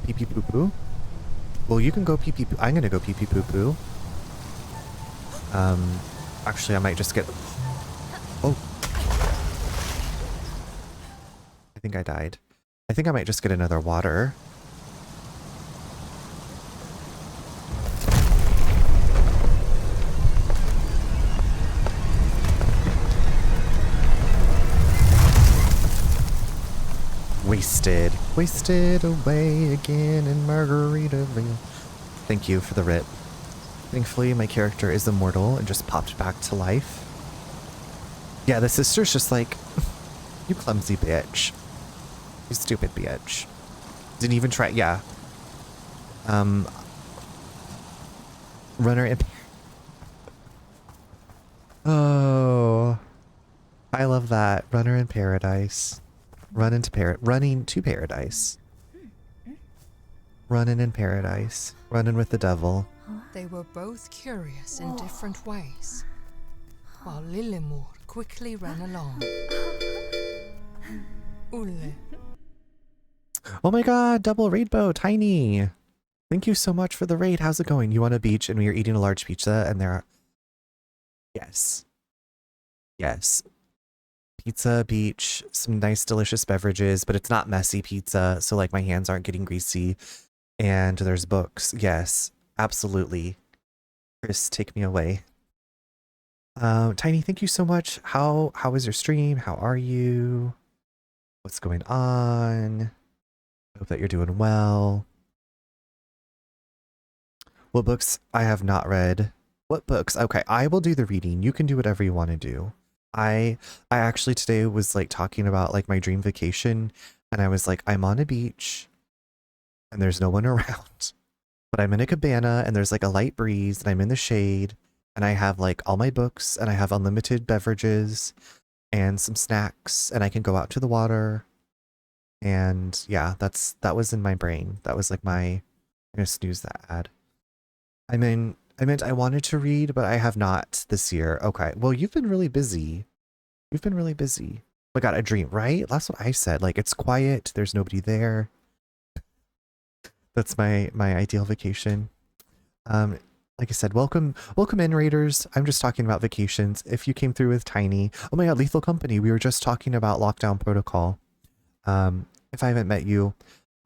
S1: Pee pee poo poo? Well, you can go pee pee poo. I'm gonna go pee pee poo poo. Actually, I might just get... Oh. I think I died. I think I might just get another water. Wasted. Wasted away again in Margaritaville. Thank you for the writ. Thankfully, my character is immortal and just popped back to life. Yeah, the sister's just like, you clumsy bitch. You stupid bitch. Didn't even try, yeah. Runner in... Oh. I love that. Runner in paradise. Running to paradise. Running in paradise. Running with the devil.
S2: They were both curious in different ways, while Lillimor quickly ran along. Ulle.
S1: Oh my god, double rainbow, Tiny. Thank you so much for the raid. How's it going? You want a beach and we are eating a large pizza and there are... Yes. Yes. Pizza, beach, some nice delicious beverages, but it's not messy pizza, so like my hands aren't getting greasy. And there's books. Yes, absolutely. Chris, take me away. Tiny, thank you so much. How was your stream? How are you? What's going on? I hope that you're doing well. What books I have not read? What books? Okay, I will do the reading. You can do whatever you want to do. I actually today was like talking about like my dream vacation, and I was like, I'm on a beach and there's no one around, but I'm in a cabana and there's like a light breeze and I'm in the shade and I have like all my books and I have unlimited beverages and some snacks and I can go out to the water. And yeah, that was in my brain. That was like I'm gonna snooze that ad. I meant I wanted to read, but I have not this year. Okay. Well, you've been really busy. You've been really busy. I got a dream, right? That's what I said. Like, it's quiet. There's nobody there. That's my ideal vacation. Like I said, welcome in, raiders. I'm just talking about vacations. If you came through with Tiny, oh my god, Lethal Company. We were just talking about lockdown protocol. If I haven't met you,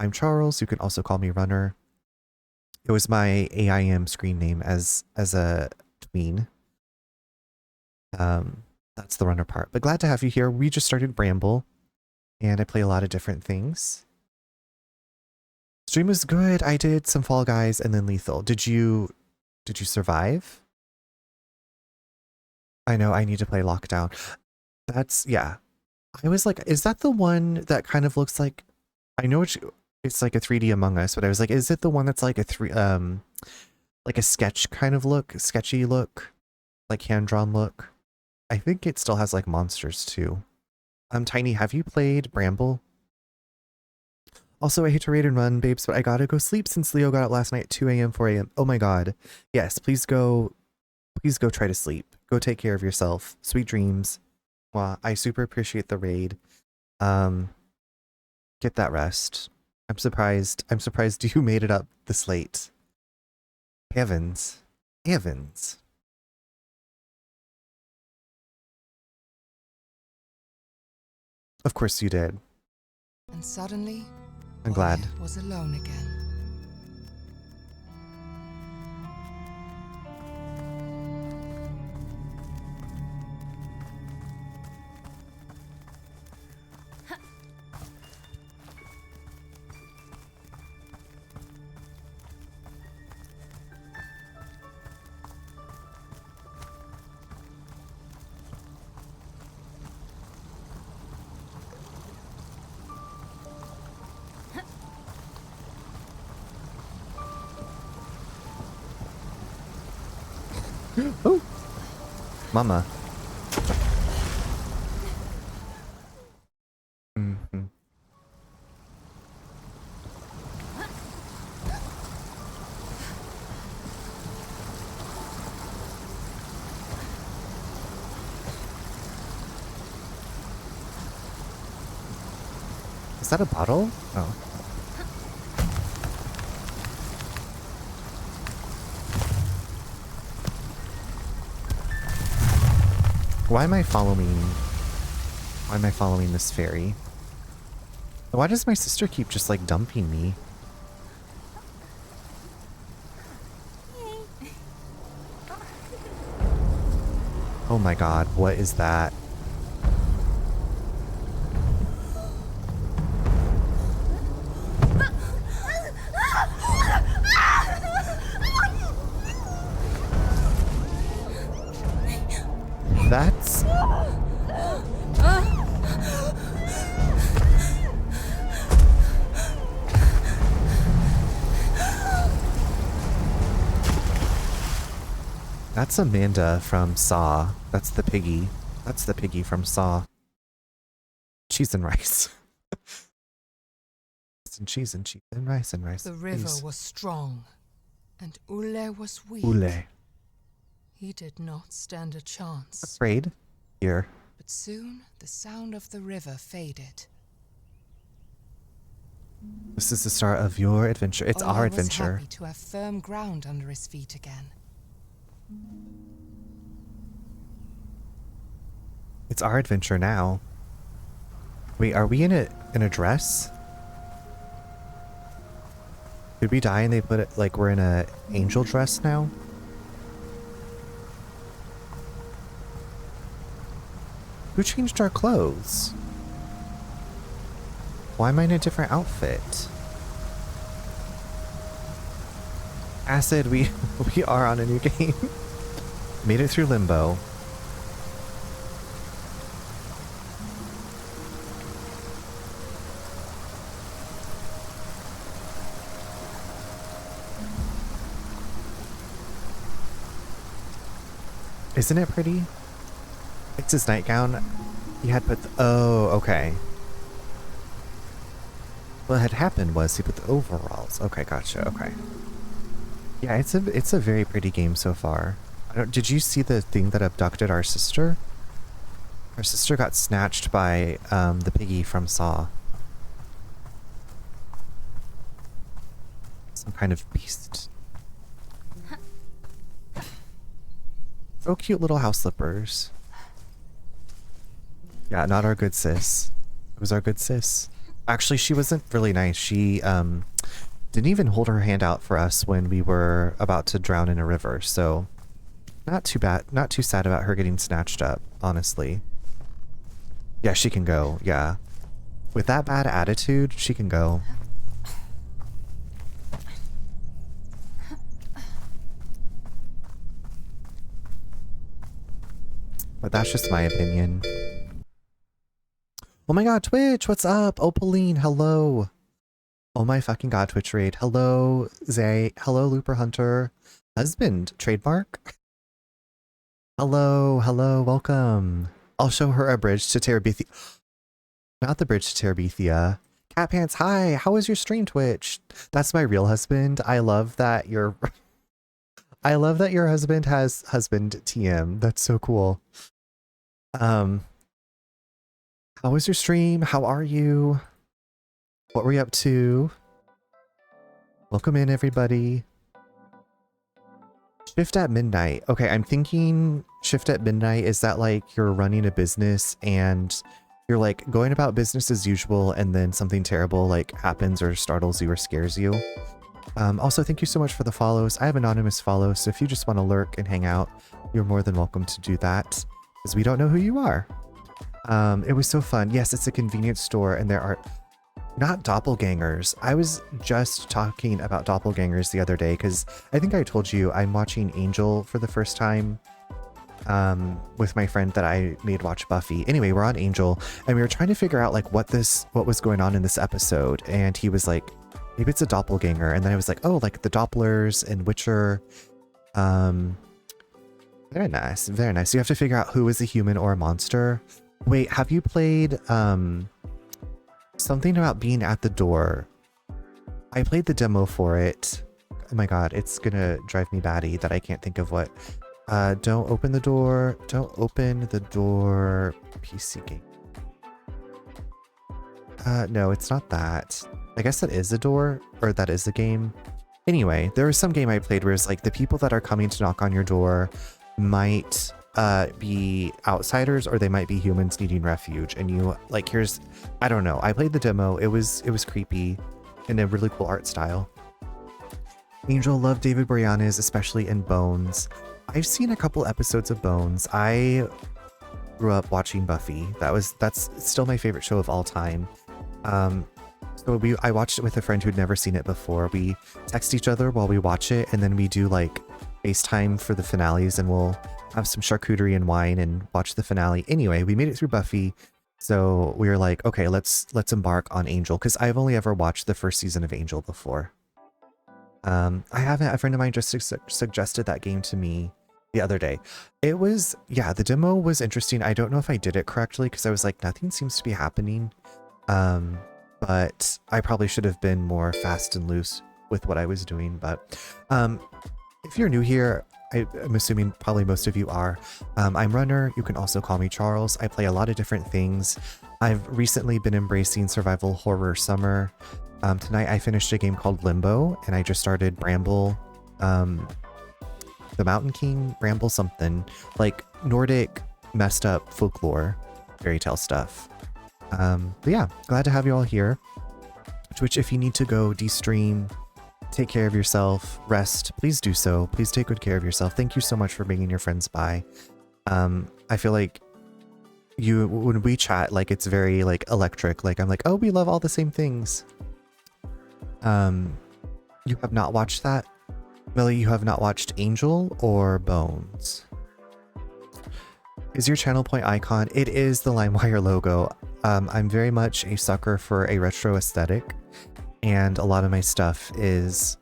S1: I'm Charles. You can also call me Runner. It was my AIM screen name as a tween. That's the Runner part. But glad to have you here. We just started Bramble, and I play a lot of different things. Stream was good. I did some Fall Guys and then Lethal. Did you survive? I know I need to play Lockdown. That's, yeah. I was like, is that the one that kind of looks like, I know it's like a 3D Among Us, but I was like, is it the one that's like like a sketch kind of look, sketchy look, like hand-drawn look? I think it still has like monsters too. Tiny, have you played Bramble? Also, I hate to raid and run, babes, but I gotta go sleep since Leo got out last night at 2 a.m., 4 a.m. Oh my god. Yes, please go try to sleep. Go take care of yourself. Sweet dreams. Well, I super appreciate the raid. Get that rest. I'm surprised you made it up this late. Heavens. Heavens. Of course you did.
S2: And suddenly,
S1: I'm glad.
S2: Olle was alone again.
S1: Oh. Mama. Mm-hmm. Is that a bottle? Oh. Why am I following this fairy? Why does my sister keep just like dumping me? Oh my god, what is that? That's... That's Amanda from Saw. That's the piggy. That's the piggy from Saw. Cheese and rice. Cheese and rice and rice.
S2: The river
S1: please.
S2: was strong, and Ule was weak.
S1: Ule.
S2: He did not stand a chance.
S1: Afraid? Here.
S2: But soon the sound of the river faded.
S1: This is the start of your adventure. It's our
S2: Ole was
S1: adventure.
S2: happy to have firm ground under his feet again.
S1: It's our adventure now. Wait, are we in a dress? Did we die and they put it like we're in a angel dress now? Who changed our clothes? Why am I in a different outfit? Acid, we are on a new game. Made it through limbo. Isn't it pretty? It's his nightgown. He had put oh, okay. What had happened was he put the overalls. Okay, gotcha. Okay. Yeah, it's a very pretty game so far. Did you see the thing that abducted our sister? Our sister got snatched by the piggy from Saw. Some kind of beast. Oh, cute little house slippers. Yeah, not our good sis. It was our good sis. Actually, she wasn't really nice. She didn't even hold her hand out for us when we were about to drown in a river. So not too bad. Not too sad about her getting snatched up, honestly. Yeah, she can go. Yeah. With that bad attitude, she can go. But that's just my opinion. Oh my god, Twitch, what's up? Opaline, hello. Oh my fucking god, Twitch raid. Hello, Zay. Hello, Looper Hunter. Husband, trademark. Hello, hello, welcome. I'll show her a bridge to Terabithia. Not the bridge to Terabithia. Cat Pants, hi. How was your stream, Twitch? That's my real husband. I love that your husband has husband TM. That's so cool. How was your stream? How are you? What were you up to? Welcome in, everybody. Shift at midnight. Okay, I'm thinking shift at midnight, is that like you're running a business and you're like going about business as usual and then something terrible like happens or startles you or scares you? Also, thank you so much for the follows. I have anonymous follows, so if you just want to lurk and hang out, you're more than welcome to do that, because we don't know who you are. It was so fun. Yes, it's a convenience store, and there are not doppelgangers. I was just talking about doppelgangers the other day, because I think I told you I'm watching Angel for the first time with my friend that I made watch Buffy. Anyway, we're on Angel, and we were trying to figure out like what was going on in this episode, and he was like, maybe it's a doppelganger. And then I was like, oh, like the Dopplers and Witcher. Very nice, very nice. You have to figure out who is a human or a monster. Wait, have you played something about being at the door? I played the demo for it. Oh my god, it's gonna drive me batty that I can't think of what. Don't open the door. Don't open the door. PC game. No, it's not that. I guess that is a door, or that is a game. Anyway, there was some game I played where it's like the people that are coming to knock on your door might be outsiders, or they might be humans needing refuge. And you like, here's, I don't know. I played the demo. It was creepy in a really cool art style. Angel, loved David Boreanaz, especially in Bones. I've seen a couple episodes of Bones. I grew up watching Buffy. That's still my favorite show of all time. So I watched it with a friend who'd never seen it before. We text each other while we watch it, and then we do like FaceTime for the finales, and we'll have some charcuterie and wine and watch the finale. Anyway, we made it through Buffy, so we were like, okay, let's embark on Angel, because I've only ever watched the first season of Angel before. I haven't. A friend of mine just suggested that game to me the other day. It was, yeah, the demo was interesting. I don't know if I did it correctly, because I was like, nothing seems to be happening. But I probably should have been more fast and loose with what I was doing. But if you're new here, I'm assuming probably most of you are. I'm Runner. You can also call me Charles. I play a lot of different things. I've recently been embracing survival horror summer. Tonight I finished a game called Limbo, and I just started Bramble, the Mountain King, Bramble something, like Nordic messed up folklore fairy tale stuff. But yeah, glad to have you all here. Twitch, if you need to go de-stream, take care of yourself, rest, please do so. Please take good care of yourself. Thank you so much for bringing your friends by. I feel like when we chat, like it's very like electric. Like I'm like, oh, we love all the same things. You have not watched that? Millie, you have not watched Angel or Bones? Is your channel point icon? It is the LimeWire logo. I'm very much a sucker for a retro aesthetic, and a lot of my stuff is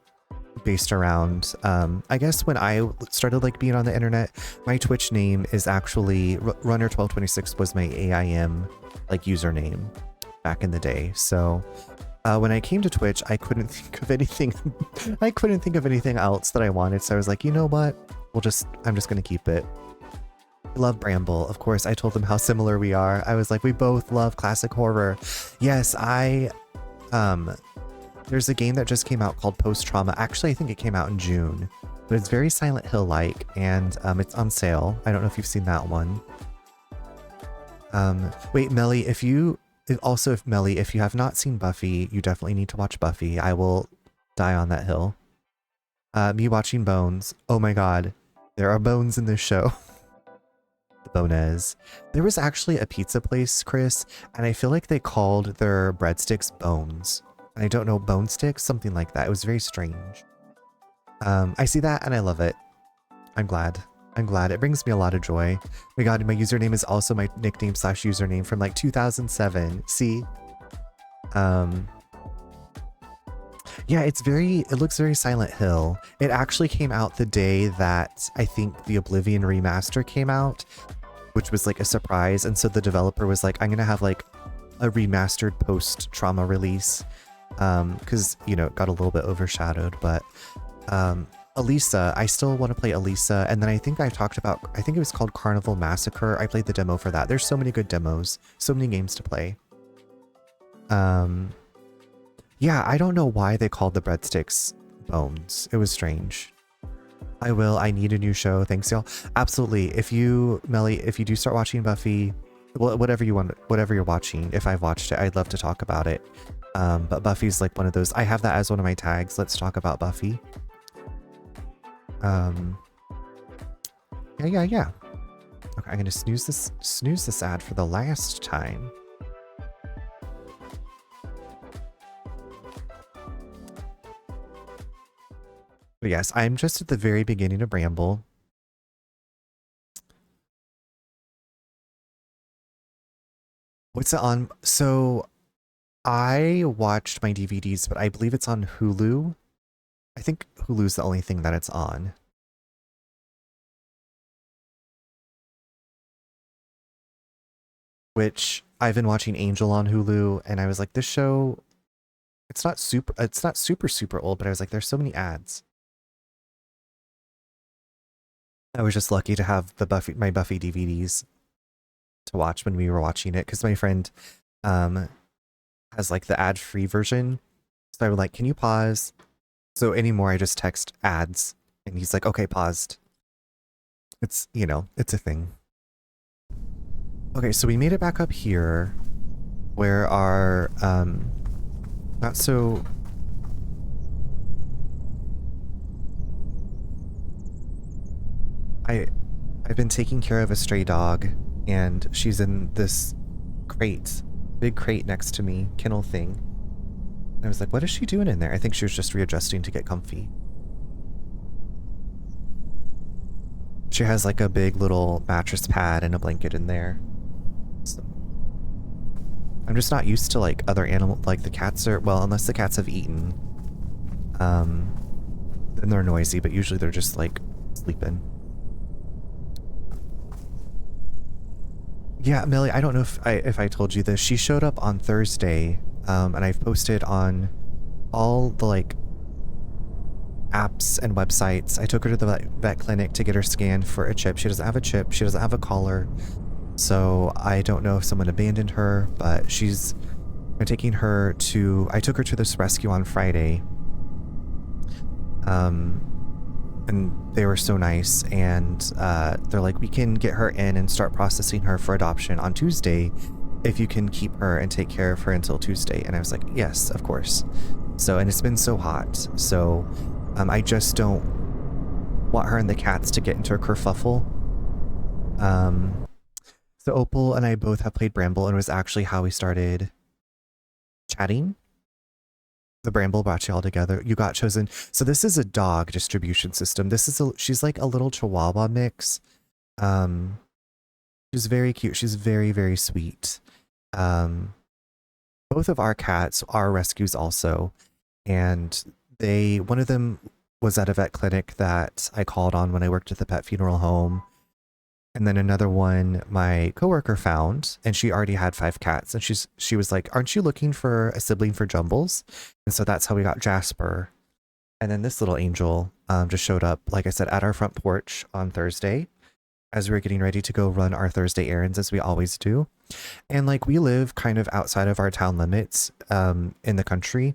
S1: based around, I guess when I started like being on the internet, my Twitch name is actually Runner1226 was my AIM like username back in the day. So when I came to Twitch, I couldn't think of anything. I couldn't think of anything else that I wanted. So I was like, you know what? I'm just gonna keep it. Love Bramble. Of course, I told them how similar we are. I was like, we both love classic horror. Yes, there's a game that just came out called Post Trauma. Actually, I think it came out in June, but it's very Silent Hill-like, and it's on sale. I don't know if you've seen that one. Wait, Melly, if you have not seen Buffy, you definitely need to watch Buffy. I will die on that hill. Me watching Bones. Oh my god, there are bones in this show. Bonez. There was actually a pizza place, Chris, and I feel like they called their breadsticks bones. And I don't know, bone sticks? Something like that. It was very strange. I see that and I love it. I'm glad. I'm glad. It brings me a lot of joy. My god, my username is also my nickname / username from like 2007. See? Yeah, it looks very Silent Hill. It actually came out the day that I think the Oblivion remaster came out, which was like a surprise. And so the developer was like, I'm going to have like a remastered post-trauma release. Because, you know, it got a little bit overshadowed. But Elisa, I still want to play Elisa. And then I think I think it was called Carnival Massacre. I played the demo for that. There's so many good demos, so many games to play. Yeah, I don't know why they called the breadsticks bones. It was strange. I need a new show. Thanks, y'all. Absolutely. Melly, if you do start watching Buffy, whatever you're watching, if I've watched it, I'd love to talk about it. But Buffy's like one of those. I have that as one of my tags. Let's talk about Buffy. Yeah. Okay, I'm gonna snooze this ad for the last time. But yes, I'm just at the very beginning of Bramble. What's it on? So I watched my DVDs, but I believe it's on Hulu. I think Hulu's the only thing that it's on. which I've been watching Angel on Hulu, and I was like, this show, it's not super old, but I was like, there's so many ads. I was just lucky to have my Buffy DVDs to watch when we were watching it, because my friend um has like the ad-free version. So I was like, can you pause? So anymore, I just text ads, and he's like, okay, paused. It's, you know, it's a thing. Okay, so we made it back up here where our not so I've been taking care of a stray dog, and she's in this crate, big crate next to me, kennel thing. And I was like, what is she doing in there? I think she was just readjusting to get comfy. She has like a big little mattress pad and a blanket in there. So I'm just not used to like other animals, like the cats are, well, unless the cats have eaten, then they're noisy, but usually they're just like sleeping. Yeah, Millie, I don't know if I told you this. She showed up on Thursday, and I've posted on all the like apps and websites. I took her to the vet clinic to get her scanned for a chip. She doesn't have a chip. She doesn't have a collar. So I don't know if someone abandoned her, but I'm taking her to, I took her to this rescue on Friday. And they were so nice, and they're like, we can get her in and start processing her for adoption on Tuesday if you can keep her and take care of her until Tuesday. And I was like, yes, of course. So, and it's been so hot, so I just don't want her and the cats to get into a kerfuffle. So Opal and I both have played Bramble, and it was actually how we started chatting. The Bramble brought you all together. You got chosen. So this is a dog distribution system. She's like a little Chihuahua mix. She's very cute. She's very, very sweet. Both of our cats are rescues also. And one of them was at a vet clinic that I called on when I worked at the pet funeral home. And then another one my coworker found, and she already had 5 cats. And she was like, aren't you looking for a sibling for Jumbles? And so that's how we got Jasper. And then this little angel just showed up, like I said, at our front porch on Thursday as we were getting ready to go run our Thursday errands, as we always do. And like, we live kind of outside of our town limits in the country.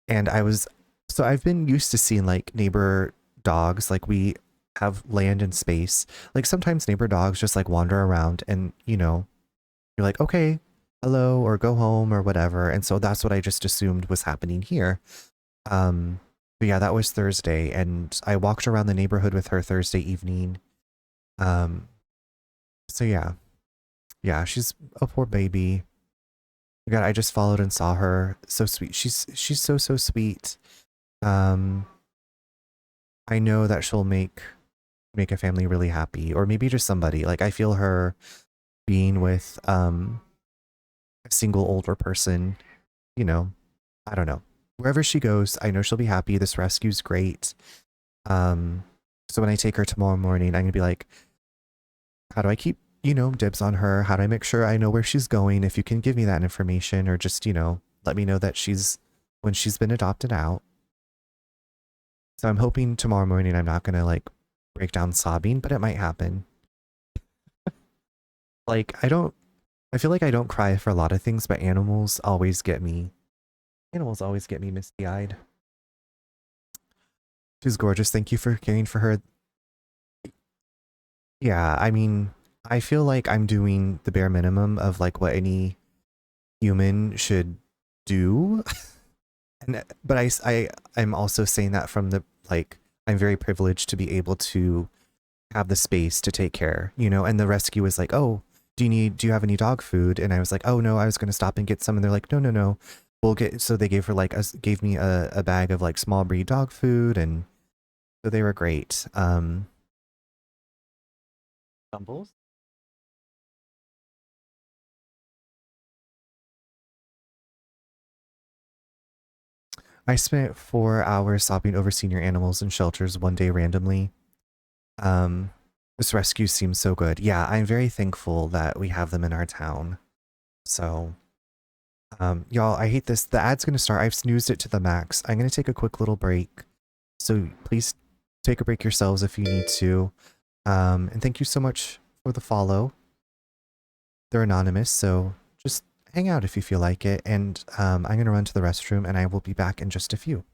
S1: And I've been used to seeing like neighbor dogs, like we have land and space. Like sometimes neighbor dogs just like wander around, and you know, you're like, okay, hello, or go home or whatever. And so that's what I just assumed was happening here. But yeah, that was Thursday, and I walked around the neighborhood with her Thursday evening. So yeah, she's a poor baby. God, I just followed and saw her. So sweet. She's so sweet. I know that she'll make a family really happy, or maybe just somebody. Like I feel her being with a single older person, you know. I don't know. Wherever she goes, I know she'll be happy. This rescue's great. So when I take her tomorrow morning, I'm gonna be like, how do I keep, you know, dibs on her? How do I make sure I know where she's going? If you can give me that information, or just, you know, let me know that when she's been adopted out. So I'm hoping tomorrow morning I'm not gonna like break down sobbing, but it might happen. Like I feel like I don't cry for a lot of things, but animals always get me misty-eyed. She's gorgeous. Thank you for caring for her. Yeah, I mean, I feel like I'm doing the bare minimum of like what any human should do. But I'm also saying that from the like, I'm very privileged to be able to have the space to take care, you know. And the rescue was like, oh, do you have any dog food? And I was like, oh no, I was gonna stop and get some. And they're like, no, we'll get. So they gave me a bag of like small breed dog food, and so they were great. Stumbles. I spent 4 hours sobbing over senior animals in shelters one day randomly. Um, This rescue seems so good. Yeah, I'm very thankful that we have them in our town. So, y'all, I hate this. The ad's going to start. I've snoozed it to the max. I'm going to take a quick little break. So please take a break yourselves if you need to. And thank you so much for the follow. They're anonymous, so just hang out if you feel like it. And I'm going to run to the restroom and I will be back in just a few.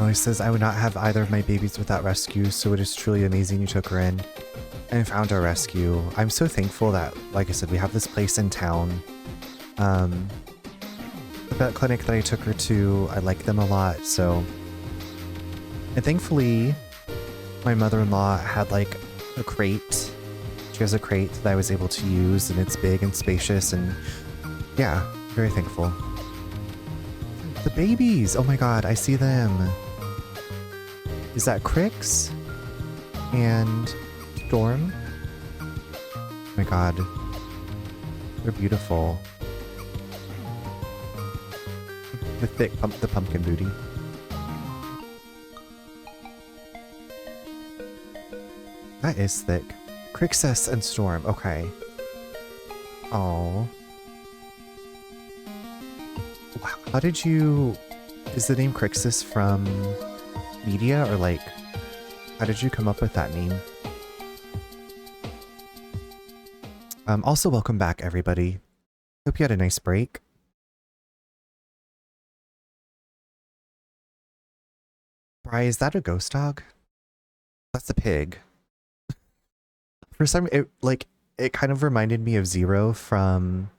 S1: He says, I would not have either of my babies without rescue, so it is truly amazing you took her in and found our rescue. I'm so thankful that, like I said, we have this place in town. The vet clinic that I took her to, I like them a lot, so... And thankfully, my mother-in-law had, like, a crate. She has a crate that I was able to use, and it's big and spacious, and yeah, very thankful. The babies! Oh my god, I see them. Is that Crix? And Storm? Oh my god. They're beautiful. The thick the pumpkin booty. That is thick. Crixus and Storm, okay. Oh. Wow. How did you... Is the name Crixus from media, or like, how did you come up with that name? Also, welcome back, everybody. Hope you had a nice break. Bri, is that a ghost dog? That's a pig. For some, it kind of reminded me of Zero from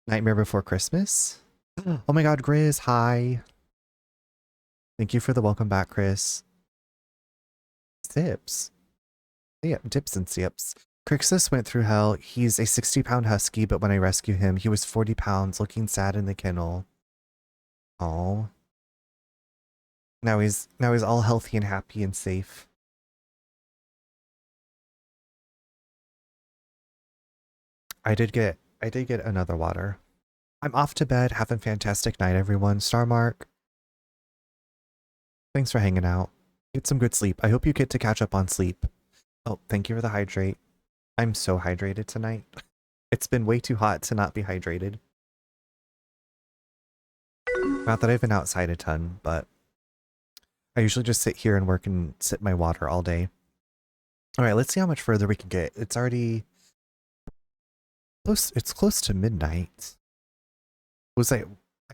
S1: Nightmare Before Christmas. Oh my god, Grizz, hi. Thank you for the welcome back, Chris. Sips. Yeah, dips and sips. Crixus went through hell. He's a 60-pound husky, but when I rescued him, he was 40 pounds, looking sad in the kennel. Oh. Now he's all healthy and happy and safe. I did get another water. I'm off to bed. Have a fantastic night, everyone. Starmark. Thanks for hanging out. Get some good sleep. I hope you get to catch up on sleep. Oh, thank you for the hydrate. I'm so hydrated tonight. It's been way too hot to not be hydrated. Not that I've been outside a ton, but I usually just sit here and work and sip my water all day. All right, let's see how much further we can get. It's already close. It's close to midnight. Was I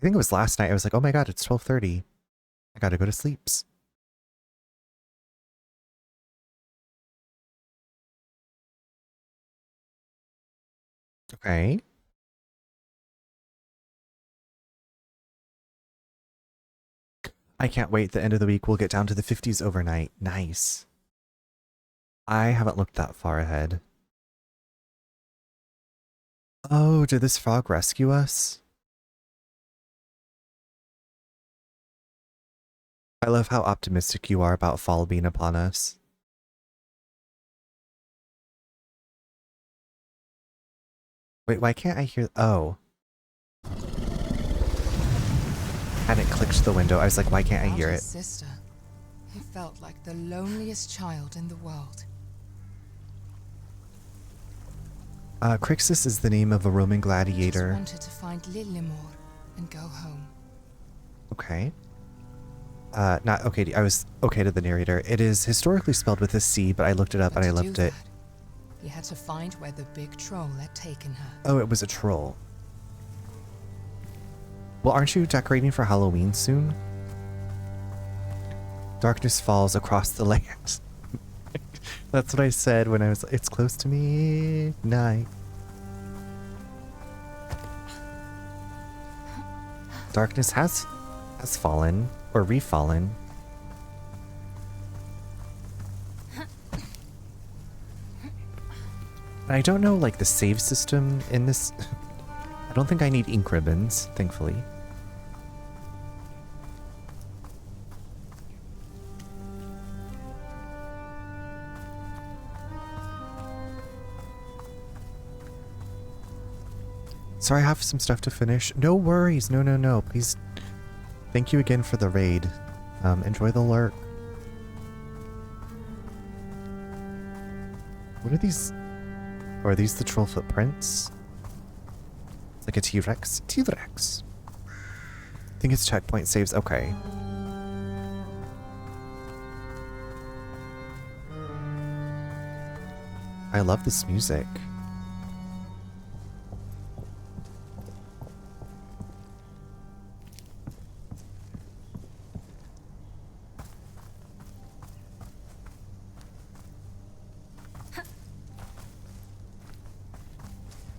S1: think it was last night. I was like, oh my god, it's 12:30. I gotta go to sleeps. Okay. I can't wait. The end of the week we'll get down to the 50s overnight. Nice. I haven't looked that far ahead. Oh, did this frog rescue us? I love how optimistic you are about fall being upon us. Wait, why can't I hear? Oh. Hadn't clicked the window. I was like, why can't I hear
S2: Without his
S1: it?
S2: sister, he felt like the loneliest child in the world.
S1: Crixus is the name of a Roman
S2: He just
S1: gladiator.
S2: wanted to find Lillimore and go home.
S1: Okay. Not okay. I was okay to the narrator. It is historically spelled with a C, but I looked it up and I
S2: to do
S1: loved it.
S2: that, he had to find where the big troll had taken her.
S1: Oh, it was a troll. Well, aren't you decorating for Halloween soon? Darkness falls across the land. That's what I said when I was, it's close to midnight. Darkness has fallen, or refallen. And I don't know, like, the save system in this. I don't think I need ink ribbons, thankfully. Sorry, I have some stuff to finish. No worries. No, no, no. Please. Thank you again for the raid. Enjoy the lurk. What are these? Or are these the troll footprints? It's like a T-Rex. T-Rex. I think it's checkpoint saves. Okay. I love this music.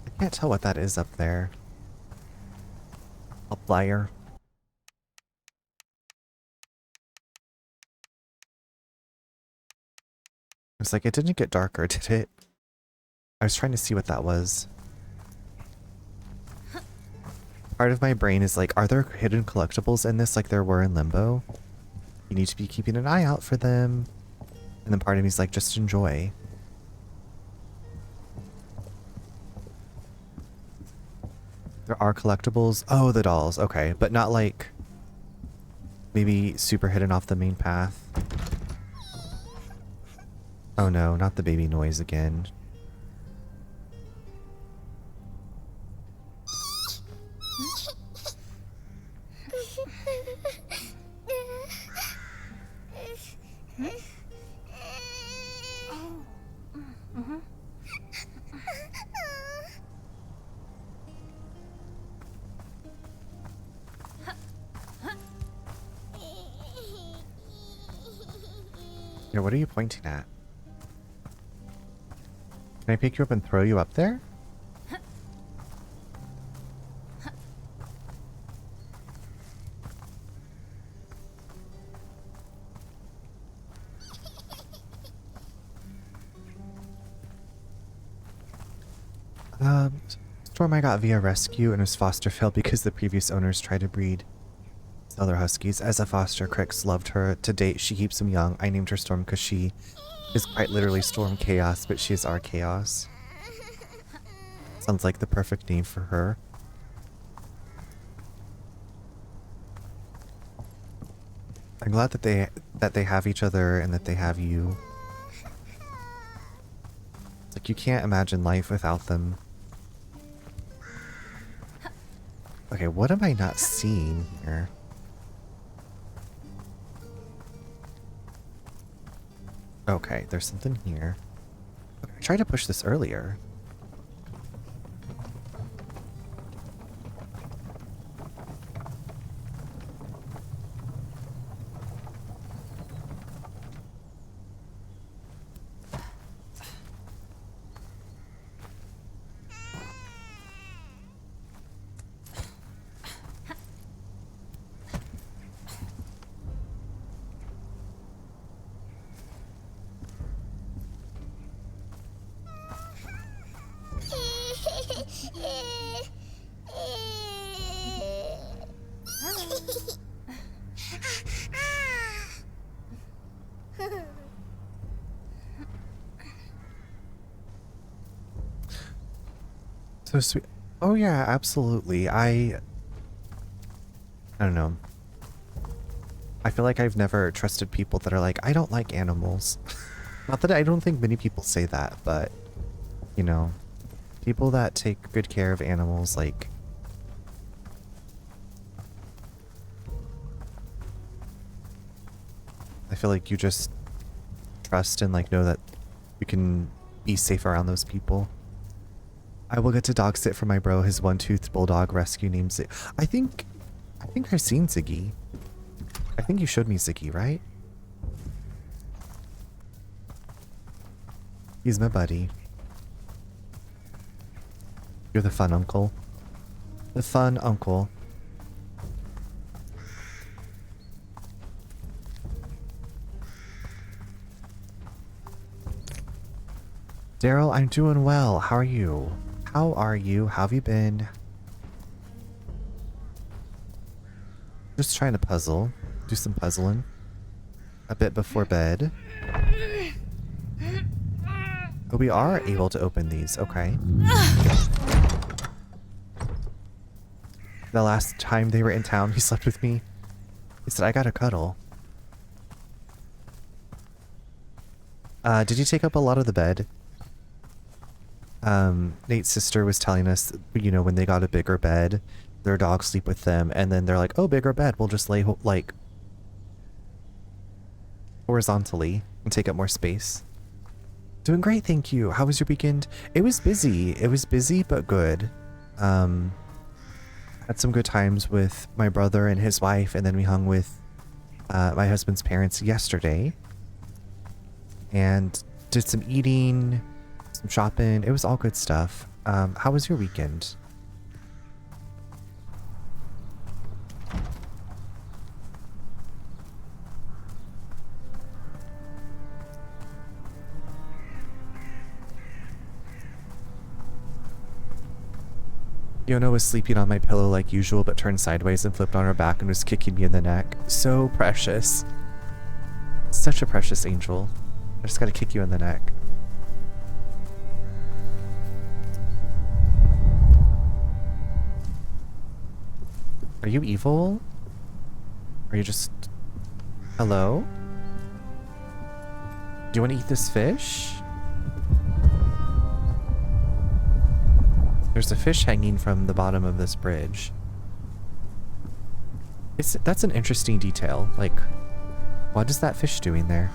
S1: I can't tell what that is up there. A flyer. It's like it didn't get darker, did it? I was trying to see what that was. Part of my brain is like, are there hidden collectibles in this like there were in Limbo? You need to be keeping an eye out for them. And then part of me is like, just enjoy. There are collectibles. Oh, the dolls. Okay, but not like maybe super hidden off the main path. Oh no, not the baby noise again. Yeah, what are you pointing at? Can I pick you up and throw you up there? Storm I got via rescue and was foster failed because the previous owners tried to breed other huskies. As a foster, Crix loved her. To date, she keeps them young. I named her Storm because she is quite literally Storm Chaos, but she is our Chaos. Sounds like the perfect name for her. I'm glad that they have each other and that they have you. It's Like, you can't imagine life without them. Okay, what am I not seeing here? Okay, there's something here. Okay, I tried to push this earlier. So sweet. Oh yeah, absolutely. I don't know. I feel like I've never trusted people that are like, I don't like animals. Not that I don't think many people say that, but you know, people that take good care of animals, like, I feel like you just trust and like know that you can be safe around those people. I will get to dog sit for my bro, his one-toothed bulldog rescue named Ziggy. I think I've seen Ziggy. I think you showed me Ziggy, right? He's my buddy. You're the fun uncle. The fun uncle. Daryl, I'm doing well. How are you? How are you? How have you been? Just trying to puzzle. Do some puzzling. A bit before bed. Oh, we are able to open these. Okay. The last time they were in town, he slept with me. He said, I got a cuddle. Did you take up a lot of the bed? Nate's sister was telling us, you know, when they got a bigger bed, their dogs sleep with them, and then they're like, oh, bigger bed, we'll just lay, like, horizontally and take up more space. Doing great, thank you. How was your weekend? It was busy. It was busy, but good. Had some good times with my brother and his wife, and then we hung with my husband's parents yesterday. And did some eating, some shopping. It was all good stuff. How was your weekend? Yona was sleeping on my pillow like usual, but turned sideways and flipped on her back and was kicking me in the neck. So precious. Such a precious angel. I just gotta kick you in the neck. Are you evil? Are you just... Hello? Do you want to eat this fish? There's a fish hanging from the bottom of this bridge. That's an interesting detail. Like, what is that fish doing there?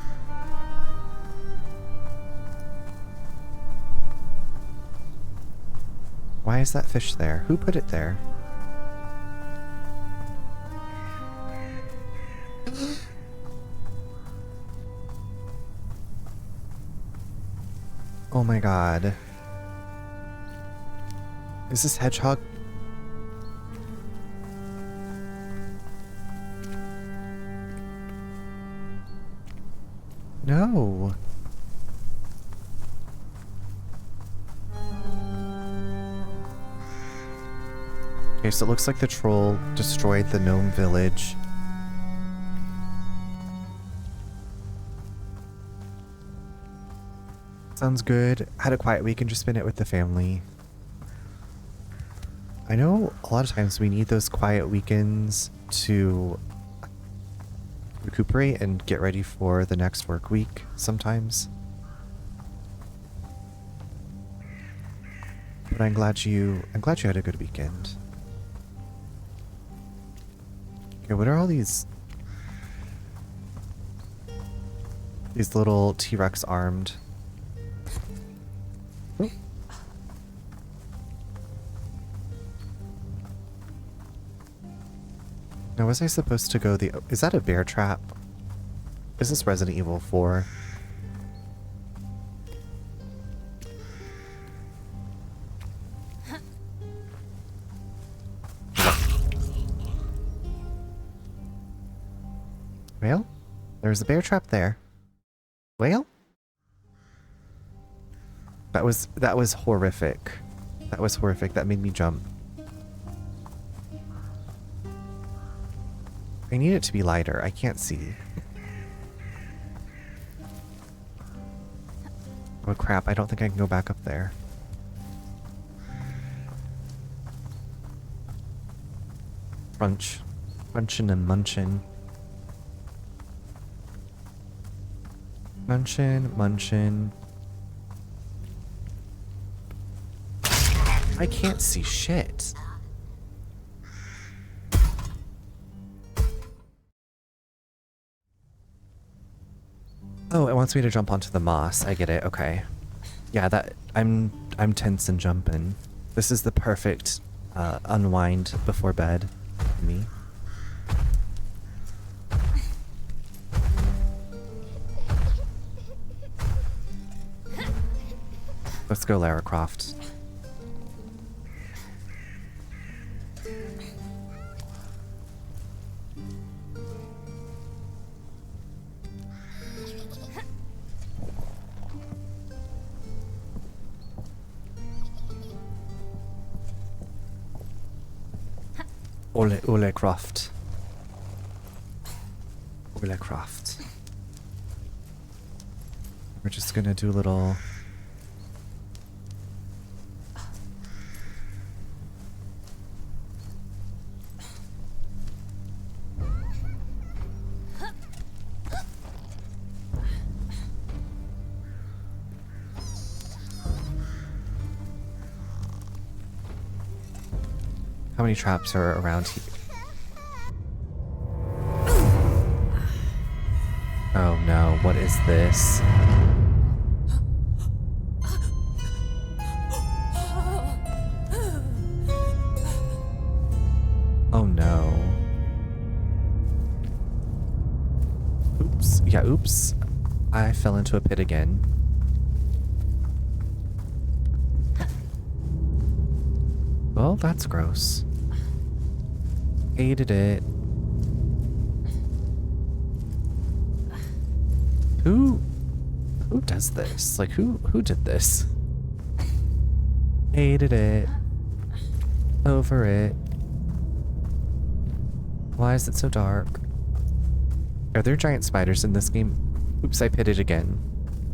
S1: Why is that fish there? Who put it there? Oh my god. Is this hedgehog? No. Okay, so it looks like the troll destroyed the gnome village. Sounds good. Had a quiet week and just spent it with the family. I know a lot of times we need those quiet weekends to recuperate and get ready for the next work week sometimes. But I'm glad you had a good weekend. Okay, what are all these little T-Rex armed? Oh. Now, was I supposed to go the... Is that a bear trap? Is this Resident Evil 4? Well, there's a bear trap there. Well? That was horrific. That was horrific. That made me jump. I need it to be lighter. I can't see. Oh crap, I don't think I can go back up there. Crunch. Crunchin' and munchin'. Munchin'. I can't see shit. Oh, it wants me to jump onto the moss. I get it. Okay. Yeah, that I'm tense and jumping. This is the perfect unwind before bed for me. Let's go, Lara Croft. Ole Croft. Ole Croft. We're just gonna do a little... How many traps are around here? Oh no, what is this? Oh no. Oops. Yeah, oops. I fell into a pit again. Well, that's gross. Hated it. Who does this? Like, who did this? Hated it. Over it. Why is it so dark? Are there giant spiders in this game? Oops, I pitted again.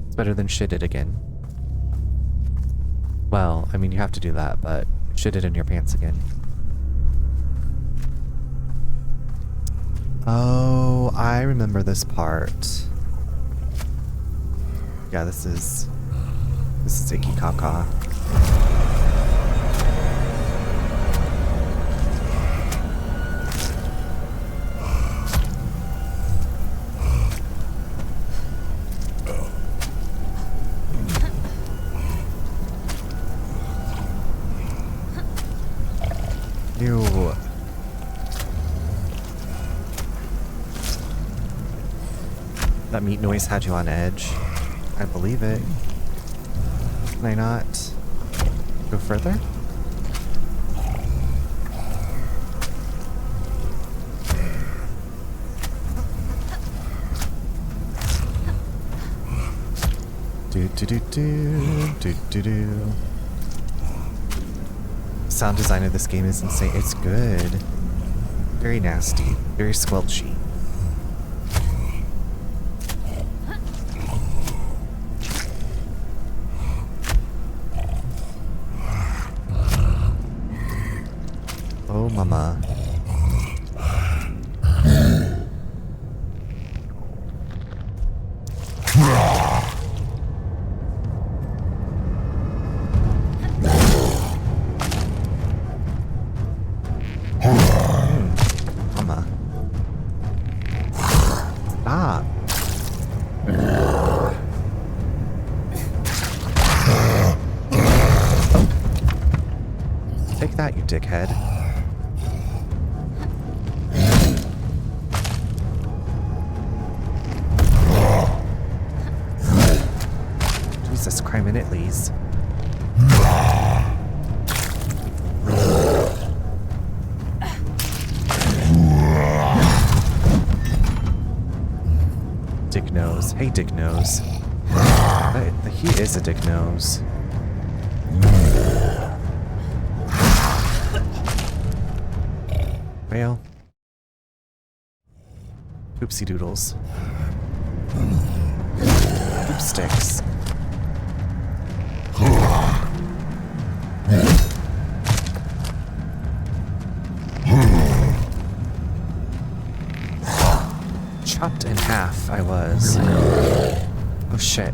S1: It's better than shitted again. Well, I mean, you have to do that, but shit it in your pants again. Oh, I remember this part. Yeah, this is Icky Kaka. Ew. That meat noise had you on edge. I believe it. Can I not go further? Do. Sound design of this game is insane. It's good. Very nasty. Very squelchy. Oh, mama. Take that, you dickhead. Jesus, crime at least. Dick nose. Hey, dick nose. He is a dick nose. Well. Oopsie doodles. Oop sticks. Chopped in half, I was. Oh shit.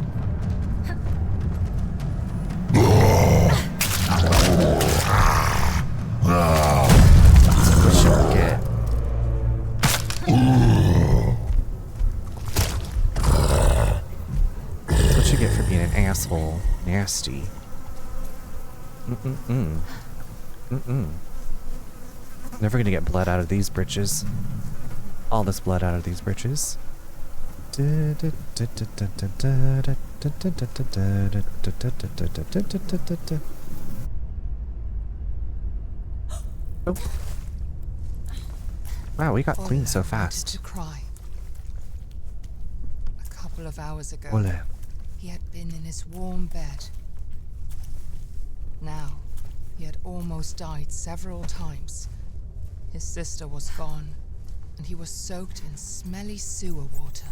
S1: That's what you get. That's what you get for being an asshole. Nasty. Never gonna get blood out of these britches. All this blood out of these britches. Oh. Wow, we got clean so fast.
S2: To cry. A couple of hours ago,
S1: Ole.
S2: he had been in his warm bed. Now, he had almost died several times. His sister was gone, and he was soaked in smelly sewer water.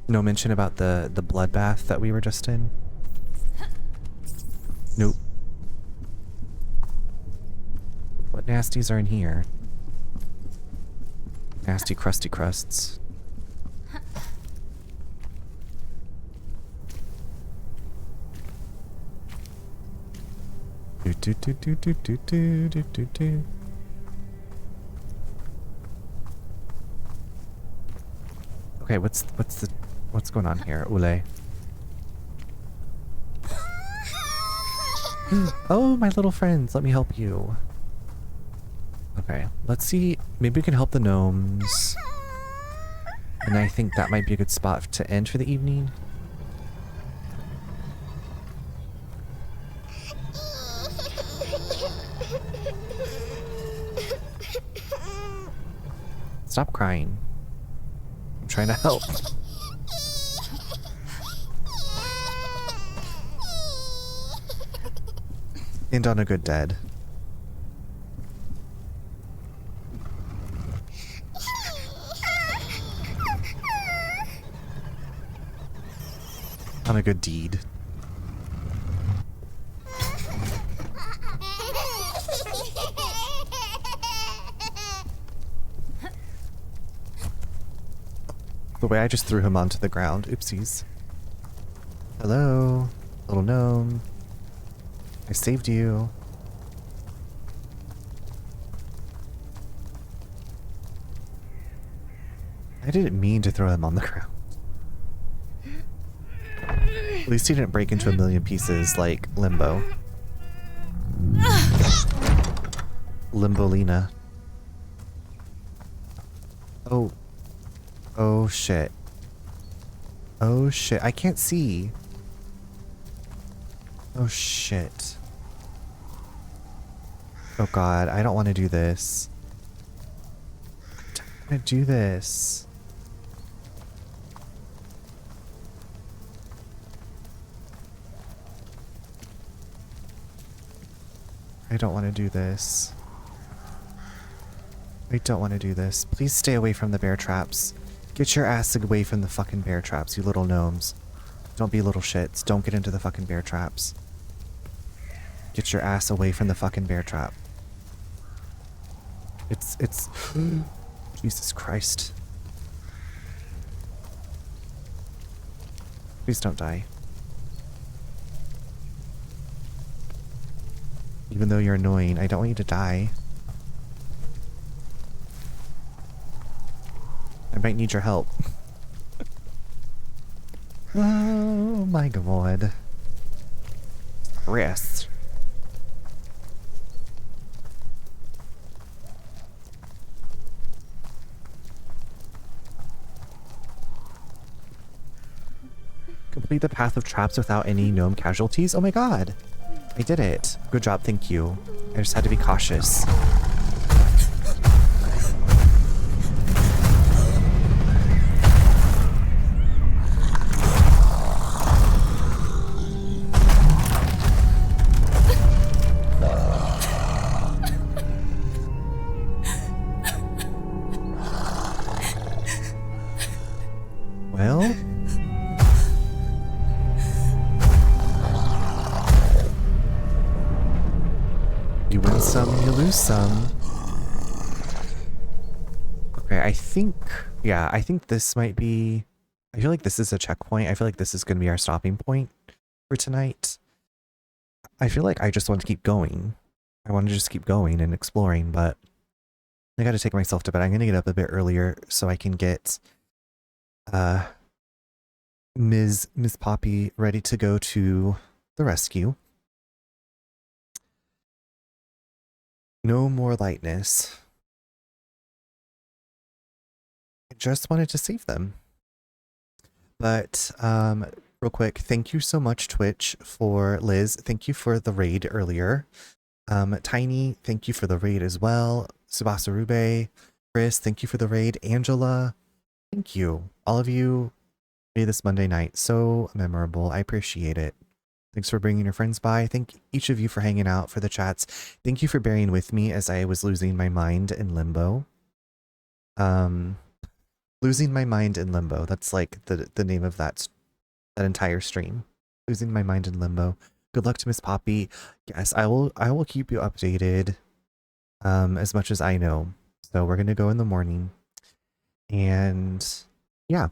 S1: No mention about the bloodbath that we were just in? Nope. What nasties are in here? Nasty crusty crusts. Do do do do do do do do do do. Okay, what's going on here, Ule? Oh, my little friends, let me help you. Okay, let's see. Maybe we can help the gnomes. And I think that might be a good spot to end for the evening. Stop crying. I'm trying to help. End on a good dead. On a good deed. The way I just threw him onto the ground. Oopsies. Hello, little gnome. I saved you. I didn't mean to throw him on the ground. At least he didn't break into a million pieces like Limbo. Limbolina. Oh. Oh shit. Oh shit. I can't see. Oh shit. Oh god, I don't want to do this. I don't want to do this. I don't want to do this. I don't want to do this. Please stay away from the bear traps. Get your ass away from the fucking bear traps, you little gnomes. Don't be little shits. Don't get into the fucking bear traps. Get your ass away from the fucking bear trap. It's Jesus Christ. Please don't die. Even though you're annoying, I don't want you to die. I might need your help. Oh my god. Rest. Complete the path of traps without any gnome casualties. Oh my god. I did it. Good job, thank you. I just had to be cautious. Well, you win some, you lose some. Okay, I think this might be, I feel like this is a checkpoint. I feel like this is going to be our stopping point for tonight. I feel like I just want to keep going. I want to just keep going and exploring, but I got to take myself to bed. I'm going to get up a bit earlier so I can get Miss Poppy ready to go to the rescue. No more lightness. I just wanted to save them. But real quick, thank you so much, Twitch, for Liz. Thank you for the raid earlier. Tiny, thank you for the raid as well. Subasarube, Chris, thank you for the raid. Angela, thank you. All of you made this Monday night so memorable. I appreciate it. Thanks for bringing your friends by. Thank each of you for hanging out, for the chats. Thank you for bearing with me as I was losing my mind in limbo. Losing my mind in limbo. That's like the name of that entire stream. Losing my mind in limbo. Good luck to Miss Poppy. Yes, I will keep you updated as much as I know. So we're gonna go in the morning. And yeah.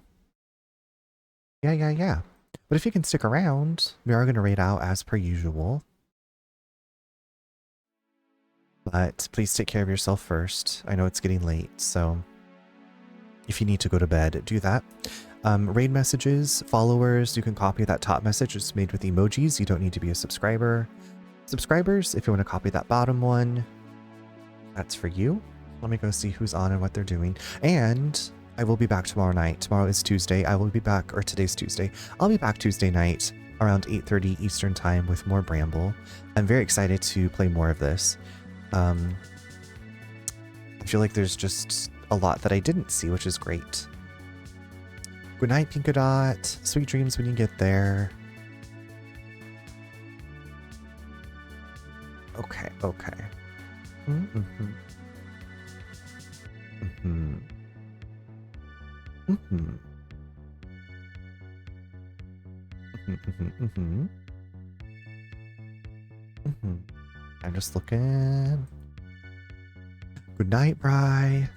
S1: Yeah. But if you can stick around, we are gonna raid out as per usual. But please take care of yourself first. I know it's getting late, so if you need to go to bed, do that. Raid messages, followers, you can copy that top message. It's made with emojis. You don't need to be a subscriber. Subscribers, if you want to copy that bottom one, that's for you. Let me go see who's on and what they're doing. And I will be back tomorrow night. Tomorrow is Tuesday. I will be back, or today's Tuesday. I'll be back Tuesday night around 8:30 Eastern time with more Bramble. I'm very excited to play more of this. I feel like there's just a lot that I didn't see, which is great. Good night, Pinkadot. Sweet dreams when you get there. Okay. I'm just looking. Good night, Bri.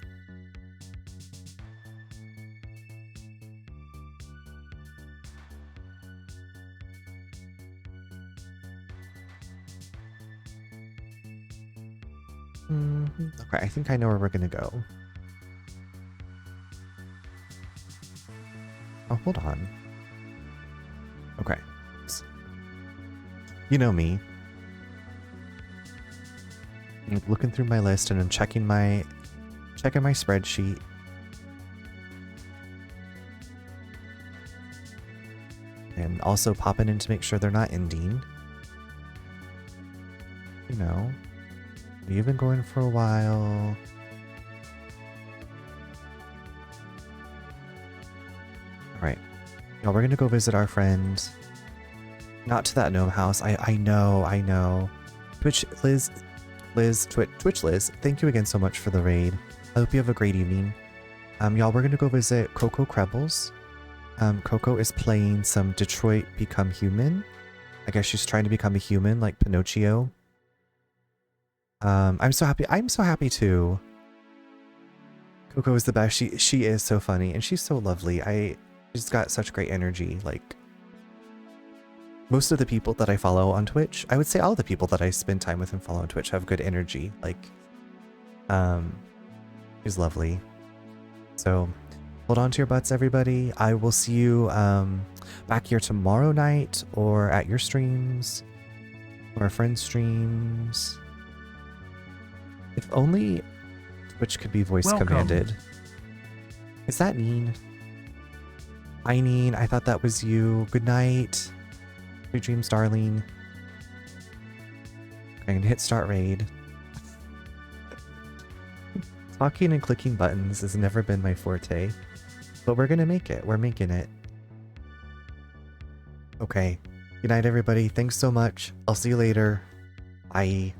S1: Okay, I think I know where we're gonna go. Oh, hold on. Okay. You know me. I'm looking through my list and I'm checking my spreadsheet. And also popping in to make sure they're not ending. You know. We've been going for a while. Alright. Now we're gonna go visit our friend. Not to that gnome house. I know. Twitch Liz, Twitch Liz, thank you again so much for the raid. I hope you have a great evening. Y'all, we're gonna go visit Coco Krebbles. Coco is playing some Detroit Become Human. I guess she's trying to become a human like Pinocchio. I'm so happy too. Coco is the best. She is so funny and she's so lovely. She's got such great energy. Like most of the people that I follow on Twitch, I would say all the people that I spend time with and follow on Twitch have good energy. Like, she's lovely. So hold on to your butts, everybody. I will see you back here tomorrow night or at your streams or our friends' streams. If only Twitch could be voice commanded. Is that mean? Eileen, I thought that was you. Good night. Sweet dreams, darling. I'm gonna hit start raid. Talking and clicking buttons has never been my forte, but we're gonna make it. We're making it. Okay. Good night, everybody. Thanks so much. I'll see you later. Bye.